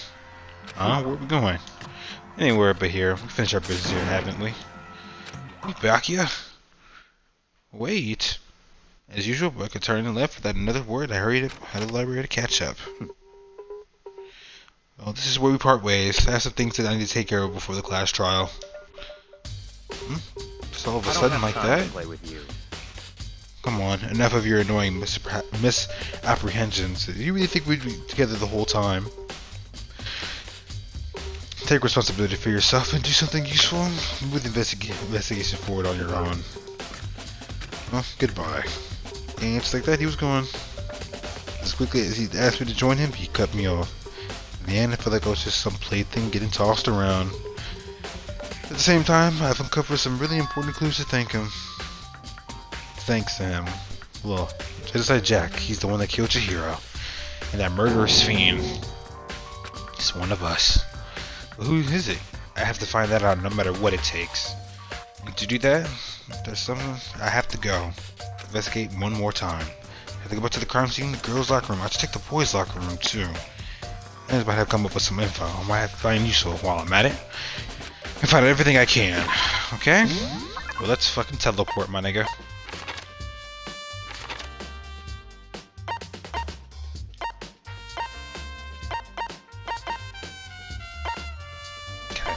Where are we going? Anywhere but here. We finished our business here, haven't we? We back here? Wait. As usual, I could turn and left without another word. I hurried out of the library to catch up. Well, this is where we part ways. I have some things that I need to take care of before the class trial. Just all of a I don't sudden have like time that? to play with you. Come on, enough of your annoying misapprehensions. You really think we'd be together the whole time? Take responsibility for yourself and do something useful. Move the investigation forward on your own. Well, goodbye. And just like that, he was gone. As quickly as he asked me to join him, he cut me off. In the end, I felt like I was just some plaything getting tossed around. At the same time, I've uncovered some really important clues to thank him. Thanks to him. Well, just like Jack, he's the one that killed Chihiro. And that murderous fiend. He's one of us. But who is it? I have to find that out no matter what it takes. And to do that, there's something I have to go. Investigate one more time. I have to go back to the crime scene, the girls' locker room. I should take the boys' locker room too. And I might have to come up with some info. I might have to find useful while I'm at it. And find out everything I can. Okay? Well, let's fucking teleport, my nigga. Okay.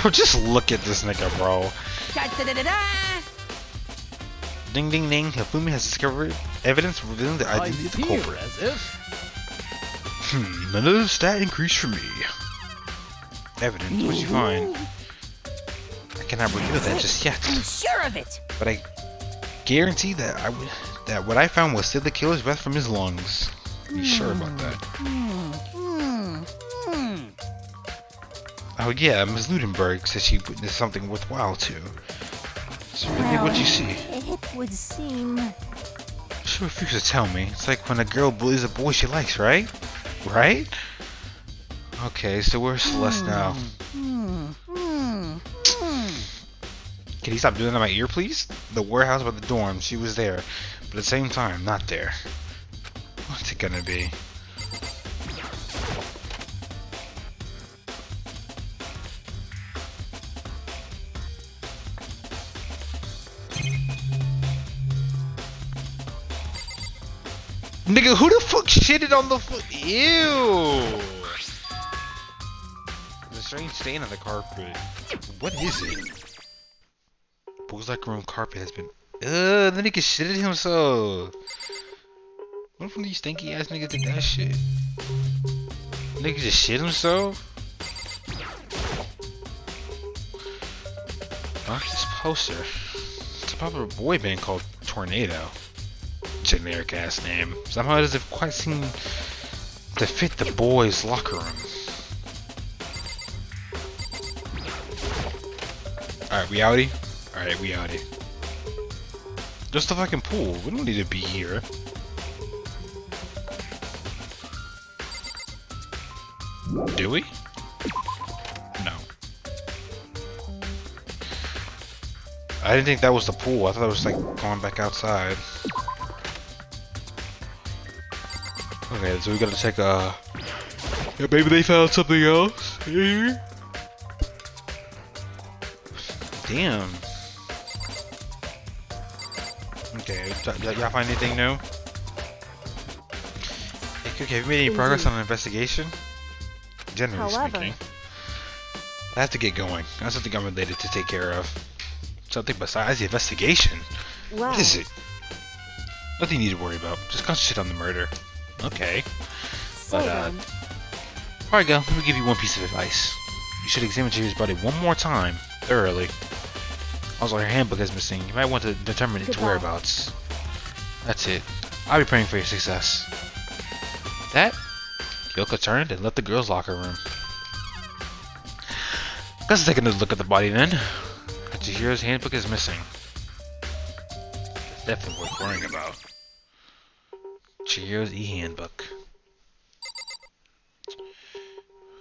Bro, just look at this nigga, bro. Ding ding ding, Hifumi has discovered evidence revealing the identity of the culprit. As if. Another stat increase for me. Evidence, what'd you find? I cannot reveal that just yet, I'm sure of it. but I guarantee that that what I found was still the killer's breath from his lungs. Are you sure about that? Oh yeah, Ms. Ludenberg says she witnessed something worthwhile too. So really, what'd you see? It would seem. She refused to tell me. It's like when a girl bullies a boy she likes, right? Right? Okay, so where's Celeste now? Can you stop doing that in my ear, please? The warehouse by the dorm, she was there. But at the same time, not there. What's it gonna be? Nigga, who the fuck shitted on the Ew! There's a strange stain on the carpet. What is it? Boy's locker room carpet has been. The nigga shitted himself. What if one of these stinky ass niggas did that shit? Nigga just shit himself? Oh, this poster. It's a popular boy band called Tornado. Generic ass name. Somehow it doesn't quite seem to fit the boys' locker room. Alright, we outie? Alright, we outie. Just a fucking pool. We don't need to be here. Do we? No. I didn't think that was the pool. I thought it was like going back outside. Okay, so we gotta check, yeah, maybe they found something else here? Damn. Okay, y'all find anything new? Hey, Cookie, have you made any progress on an investigation? Generally speaking. I have to get going. I have something I'm related to take care of. Something besides the investigation? Well, What is it? Nothing you need to worry about. Just concentrate on the murder. Okay. so then, Alright, Gal, let me give you one piece of advice. You should examine Jerry's body one more time, thoroughly. Also, her handbook is missing. You might want to determine its Goodbye. whereabouts. That's it. I'll be praying for your success. That, Kyoko turned and left the girls' locker room. Let's take another look at the body then. Chihiro's handbook is missing. That's definitely worth worrying about. Chihiro's e-handbook.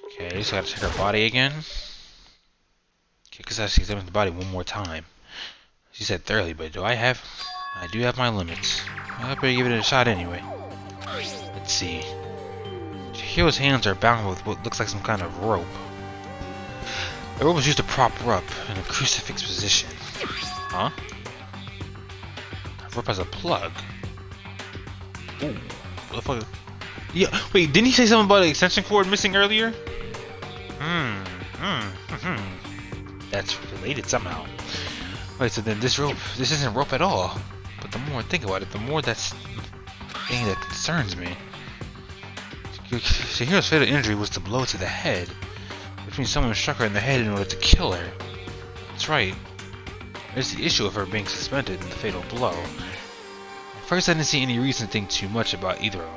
Okay, so I gotta check her body again. Okay, because I have to examine the body one more time. She said thoroughly, but I do have my limits. I better give it a shot anyway. Let's see. Chihiro's hands are bound with what looks like some kind of rope. The rope was used to prop her up in a crucifix position. Huh? The rope has a plug. Ooh, what the fuck? Yeah, wait, didn't he say something about an extension cord missing earlier? That's related somehow. Wait, so then this isn't rope at all. But the more I think about it, the more that's the thing that concerns me. Shahiro's fatal injury was the blow to the head, which means someone struck her in the head in order to kill her. That's right. There's the issue of her being suspended in the fatal blow. At first I didn't see any reason to think too much about either of them.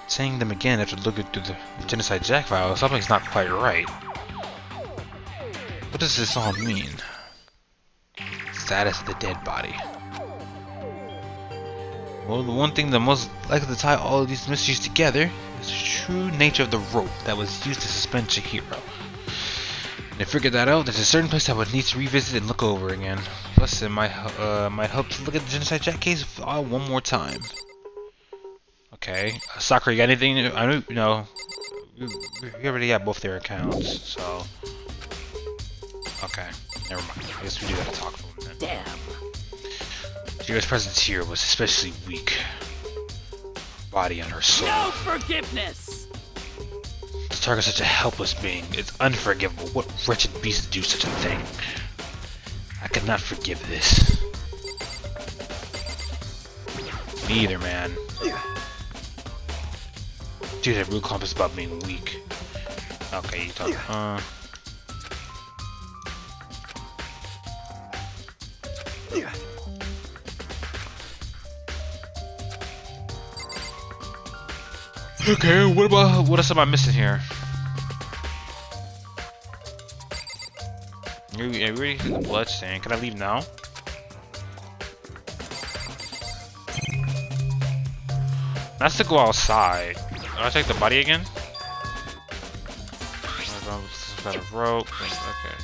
Saying them again after looking through the Genocide Jack file, something's not quite right. What does this all mean? Status of the dead body. Well, the one thing that most likely to tie all of these mysteries together is the true nature of the rope that was used to suspend Chihiro. And to figure that out, there's a certain place I would need to revisit and look over again. Plus, it might help to look at the Genocide Jack case one more time. Okay, Sakura, you got anything? I know, you know, we already got both their accounts, so. Okay, never mind. I guess we do have to talk for a minute. Damn. Chihiro's presence here was especially weak. Body and her soul. No forgiveness! To target such a helpless being, it's unforgivable. What wretched beast would do such a thing? I could not forgive this. Me either, man. Dude, that real compass about being weak. Okay, you talk. Okay, what else am I missing here? Yeah, we already hit the bloodstain. Can I leave now? That's to go outside. Do I take the body again? Got a rope. Okay.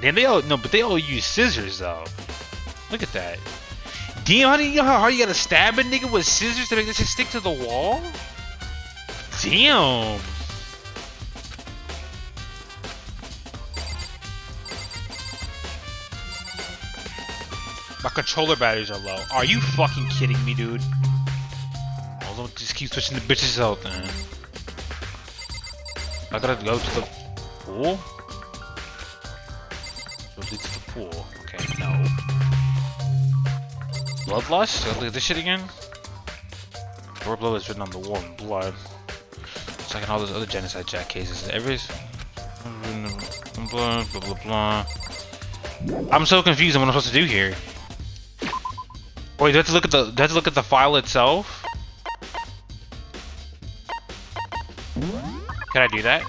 Damn, but they all use scissors though. Look at that. Damn, how do you know how hard you gotta stab a nigga with scissors to make this stick to the wall? Damn. My controller batteries are low. Are you fucking kidding me, dude? Although just keep switching the bitches out, man. I gotta go to the pool? Go to the pool. Okay, no. Bloodlust? Gotta look at this shit again? Door blow is written on the wall in blood. It's like in all those other Genocide Jack cases. Blah blah blah blah. I'm so confused on what I'm supposed to do here. Wait, do I have to look at the file itself? Can I do that?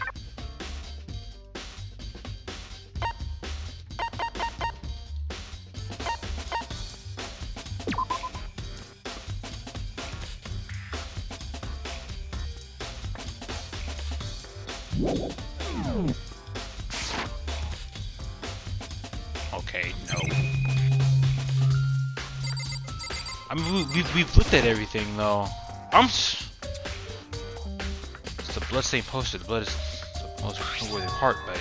Okay, no. I mean, we've looked at everything though. It's the bloodstained poster. The blood is the most worthy part, but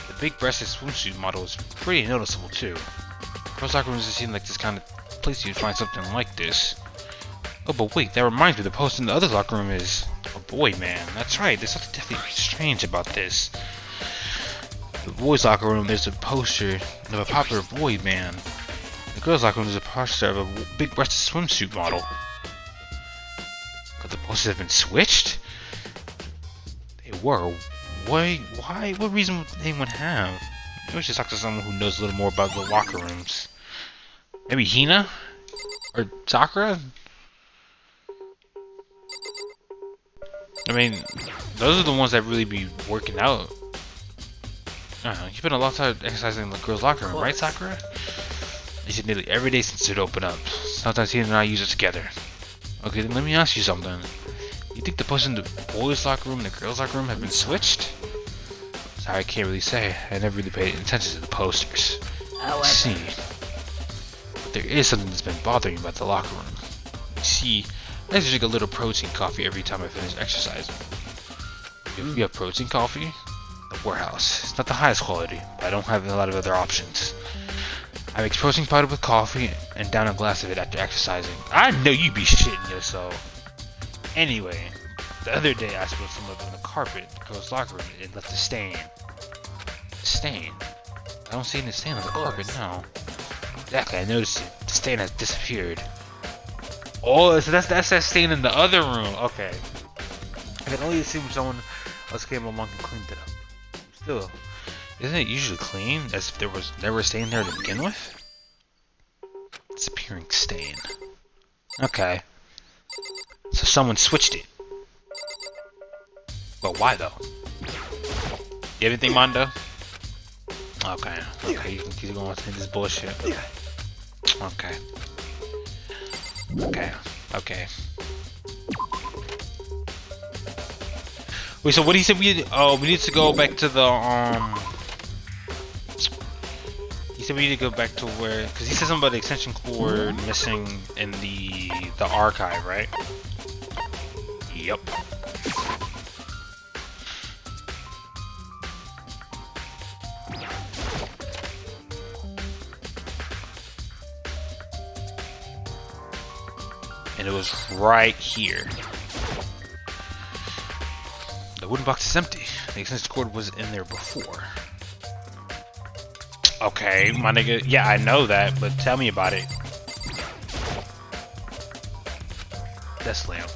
the big breasted swimsuit model is pretty noticeable too. Girls' locker rooms seem like this kind of place you'd find something like this. Oh, but wait, that reminds me. The poster in the other locker room is a boy man. That's right. There's something definitely strange about this. The boys' locker room, there's a poster of a popular boy band. The girls' locker room, there's a poster of a big-breasted swimsuit model. Could the posters have been switched? They were. Why? What reason would anyone have? Maybe we should talk to someone who knows a little more about the locker rooms. Maybe Hina? Or Sakura? I mean, those are the ones that really be working out. You've spent a lot of time exercising in the girls' locker room, right, Sakura? You said nearly every day since it opened up. Sometimes he and I use it together. Okay, then let me ask you something. You think the posters in the boys' locker room and the girls' locker room have been switched? Sorry, I can't really say. I never really paid attention to the posters. I see. But there is something that's been bothering me about the locker room. You see, I used to drink a little protein coffee every time I finish exercising. If you have protein coffee, the warehouse. It's not the highest quality, but I don't have a lot of other options. I mix protein powder with coffee and down a glass of it after exercising. I know you be shitting yourself. Anyway, the other day I spilled some of it on the carpet in the girls' locker room and left a stain. A stain? I don't see any stain on the carpet now. Exactly, I noticed it. The stain has disappeared. Oh, so that's that stain in the other room. Okay. I can only assume someone else came along and cleaned it up. Still, isn't it usually clean as if there was never a stain there to begin with? Disappearing stain. Okay. So someone switched it. But why though? You have anything, Mondo? Okay. Okay, you can keep going with this bullshit. Okay. Okay. Okay. Wait, so what he said we need to go back to the he said we need to go back to where, because he said something about the extension cord missing in the archive, right? Yep. And it was right here. The wooden box is empty. The extension cord was in there before. Okay, my nigga. Yeah, I know that, but tell me about it. Desk lamp.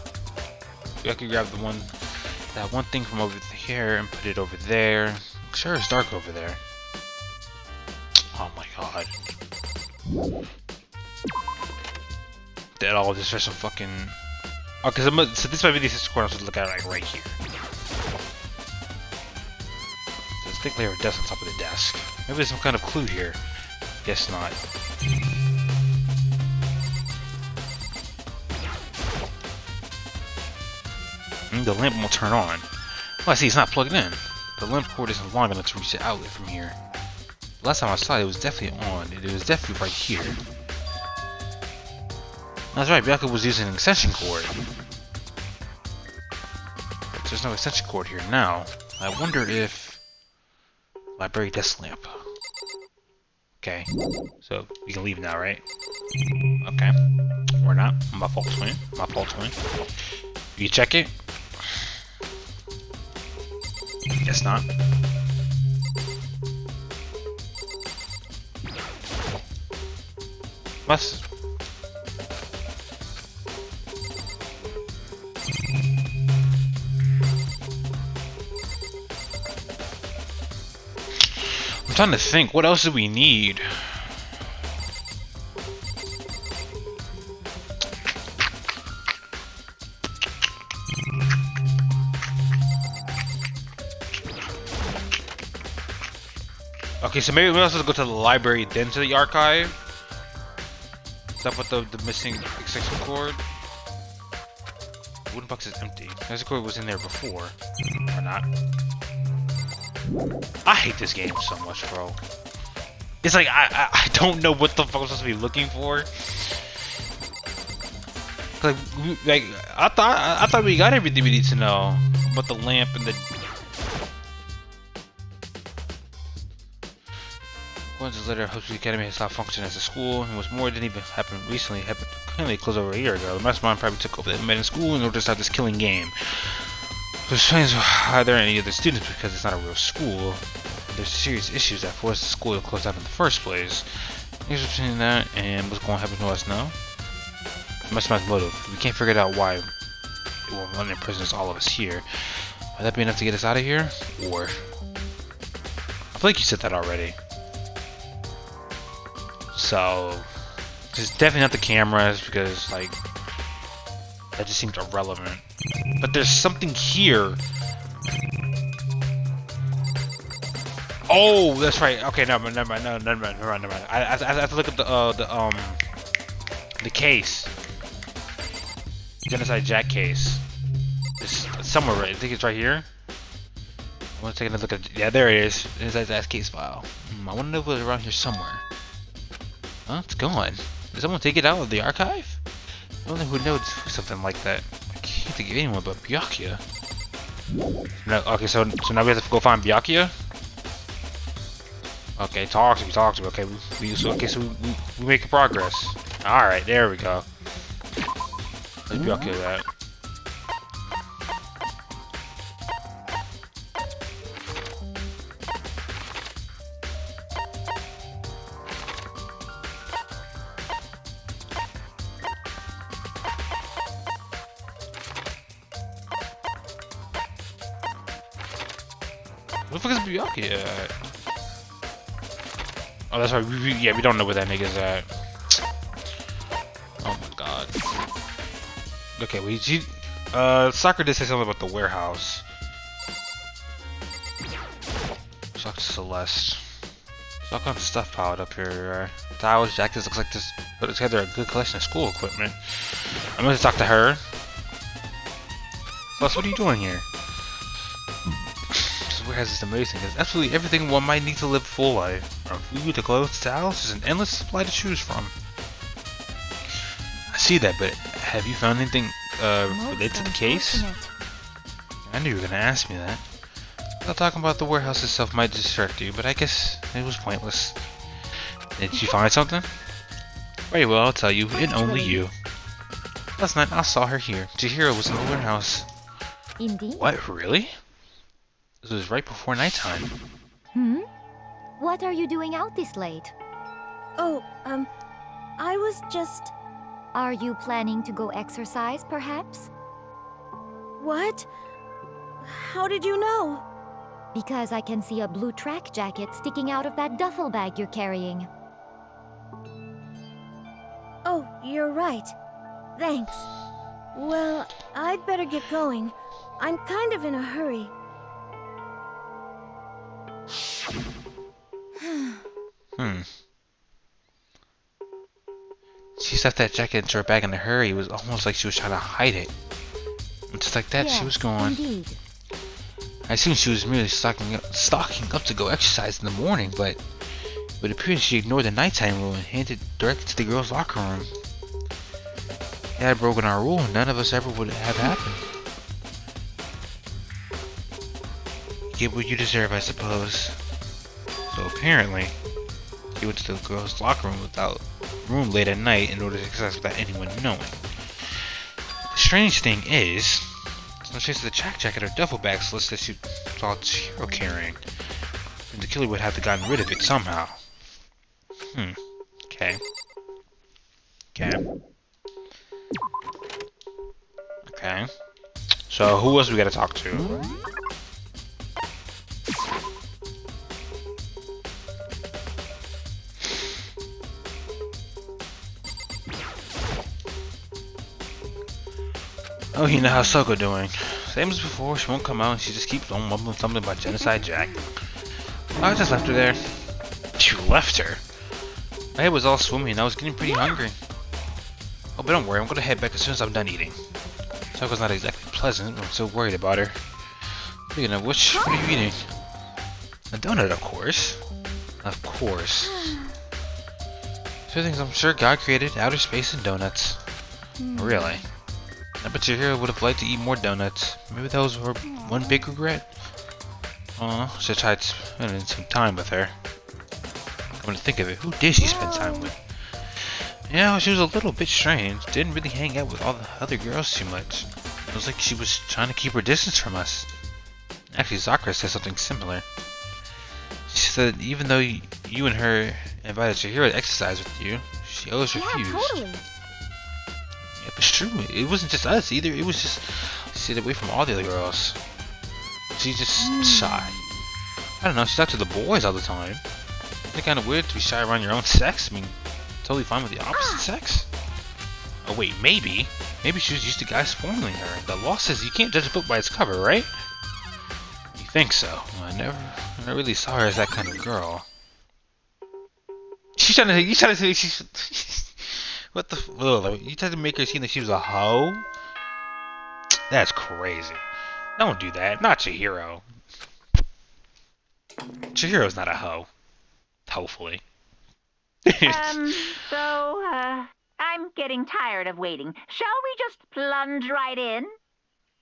I could grab that one thing from over here and put it over there. Sure, it's dark over there. Oh my god. That all just for some fucking. Oh, cause so this might be the assistant cord I'm supposed to look at like right here. So it's a thick layer of dust on top of the desk. Maybe there's some kind of clue here. Guess not. The lamp won't turn on. Oh, I see, it's not plugged in. The lamp cord isn't long enough to reach the outlet from here. Last time I saw it, it was definitely on. It was definitely right here. That's right, Bianca was using an extension cord. But there's no extension cord here now. I wonder if... Library desk lamp. Okay, so we can leave now, right? Okay. Or not. My fault, twin. My fault, twin. You check it? Guess not. Must... I'm trying to think, what else do we need? Okay, so maybe we also go to the library, then to the archive. Is that what the missing extension cord? The wooden box is empty. The extension cord was in there before, or not? I hate this game so much, bro. It's like I don't know what the fuck I'm supposed to be looking for. Like I thought we got everything we need to know about the lamp and the. Once later, Hope Academy has stopped functioning as a school, and was more than even happened recently. Happened apparently closed over a year ago. The mastermind probably took over the inmate school in order to start this killing game. Which explains why there aren't any other students, because it's not a real school. There's serious issues that forced the school to close down in the first place. Here's between that and what's going to happen to us now. Mastermind's motive. We can't figure it out why it won't let imprisons all of us here. Might that be enough to get us out of here? Or I feel like you said that already. So it's definitely not the cameras, because like that just seems irrelevant. But there's something here. Oh, that's right. Okay, never mind. I have to look at the case. Genocide Jack case. It's somewhere, right? I think it's right here. I want to take a look at. Yeah, there it is. It's that case file. I want to know if it's around here somewhere. Oh, it's gone. Did someone take it out of the archive? I don't know who knows something like that. I can't think of anyone but Byakuya. No, okay, so now we have to go find Byakuya? Okay, talk to me, talk to me. Okay, we make progress. Alright, there we go. Let's Byakuya that. Where the fuck is Byakuya at? Oh, that's right. Yeah, we don't know where that nigga's at. Oh my god. Okay, Sakura did say something about the warehouse. Sucks Celeste. There's all kinds of stuff piled up here. Towels, jackets, looks like this put together a good collection of school equipment. I'm gonna talk to her. Celeste, what are you doing here? This warehouse is amazing. There's absolutely everything one might need to live a full life. From food to clothes to towels, there's an endless supply to choose from. I see that, but have you found anything related to the case? I knew you were gonna ask me that. Not talking about the warehouse itself might distract you, but I guess it was pointless. Did you find something? Very well, I'll tell you, and only you. Last night I saw her here. Chihiro was in the warehouse. Indeed. What, really? This was right before nighttime. What are you doing out this late? Oh, I was just... Are you planning to go exercise, perhaps? What? How did you know? Because I can see a blue track jacket sticking out of that duffel bag you're carrying. Oh, you're right. Thanks. Well, I'd better get going. I'm kind of in a hurry. She stuffed that jacket into her bag in a hurry. It was almost like she was trying to hide it. And just like that, she was gone. Indeed. I assumed she was merely stocking up to go exercise in the morning, but it appears she ignored the nighttime rule and headed directly to the girls' locker room. If I had broken our rule, none of us ever would have happened. Get what you deserve, I suppose. So apparently, he went to the girls' locker room late at night in order to exercise without anyone knowing. The strange thing is, there's no trace of the track jacket or duffel bag Celeste that she saw Chihiro carrying. And the killer would have gotten rid of it somehow. Okay. Okay. So who else we gotta talk to? Oh, you know how's Soko doing? Same as before, she won't come out and she just keeps on mumbling something about Genocide Jack. I just left her there. You left her? My head was all swimmy and I was getting pretty hungry. Oh, but don't worry, I'm gonna head back as soon as I'm done eating. Soko's not exactly pleasant, but I'm so worried about her. Speaking of which, what are you eating? A donut, of course. Of course. Two things I'm sure God created, outer space and donuts. Really? I bet Chihiro would have liked to eat more donuts. Maybe that was her one big regret. Should try spending some time with her. Come to think of it, who did she spend time with? Yeah, she was a little bit strange. Didn't really hang out with all the other girls too much. It was like she was trying to keep her distance from us. Actually, Sakura said something similar. She said even though you and her invited Chihiro to exercise with you, she always refused. Yeah, totally. Yeah, but it's true. It wasn't just us either. It was just she stayed away from all the other girls. She's just shy. I don't know. She's out to the boys all the time. Isn't it kind of weird to be shy around your own sex? I mean, totally fine with the opposite sex. Oh wait, maybe she was used to guys spoiling her. The law says you can't judge a book by its cover, right? You think so? I never really saw her as that kind of girl. You trying to say she's what the? You tried to make her seem like she was a hoe? That's crazy. Don't do that. Not Chihiro. Chihiro's not a hoe. Hopefully. I'm getting tired of waiting. Shall we just plunge right in?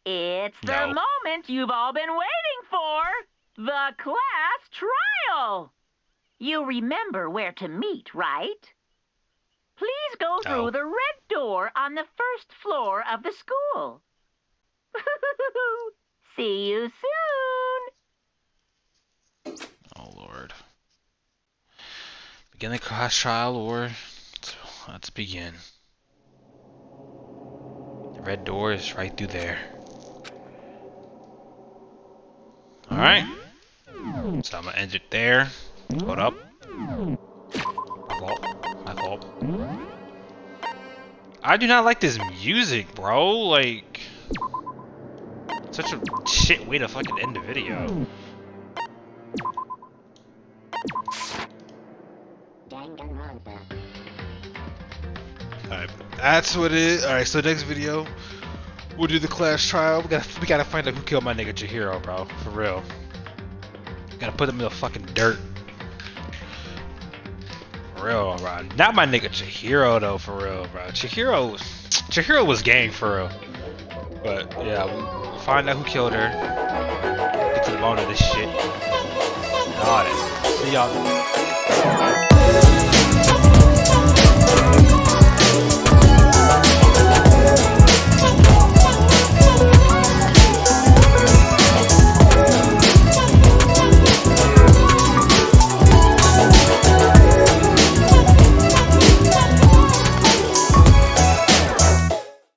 It's the No. moment you've all been waiting for. The class trial. You remember where to meet, right? Please go through No. the red door on the first floor of the school. See you soon. Oh Lord. Begin the class trial, or let's begin. The red door is right through there. Alright. So I'm gonna end it there. Hold up. My fault. I do not like this music, bro. Like, such a shit way to fucking end the video. Danganronpa. Alright, that's what it is. Alright, so next video, we'll do the class trial. We gotta find out who killed my nigga Chihiro, bro. For real. Gotta put him in the fucking dirt. For real, bro. Not my nigga Chihiro, though, for real, bro. Chihiro was gang, for real. But, yeah, we'll find out who killed her. Get to the bottom of this shit. Alright, see y'all.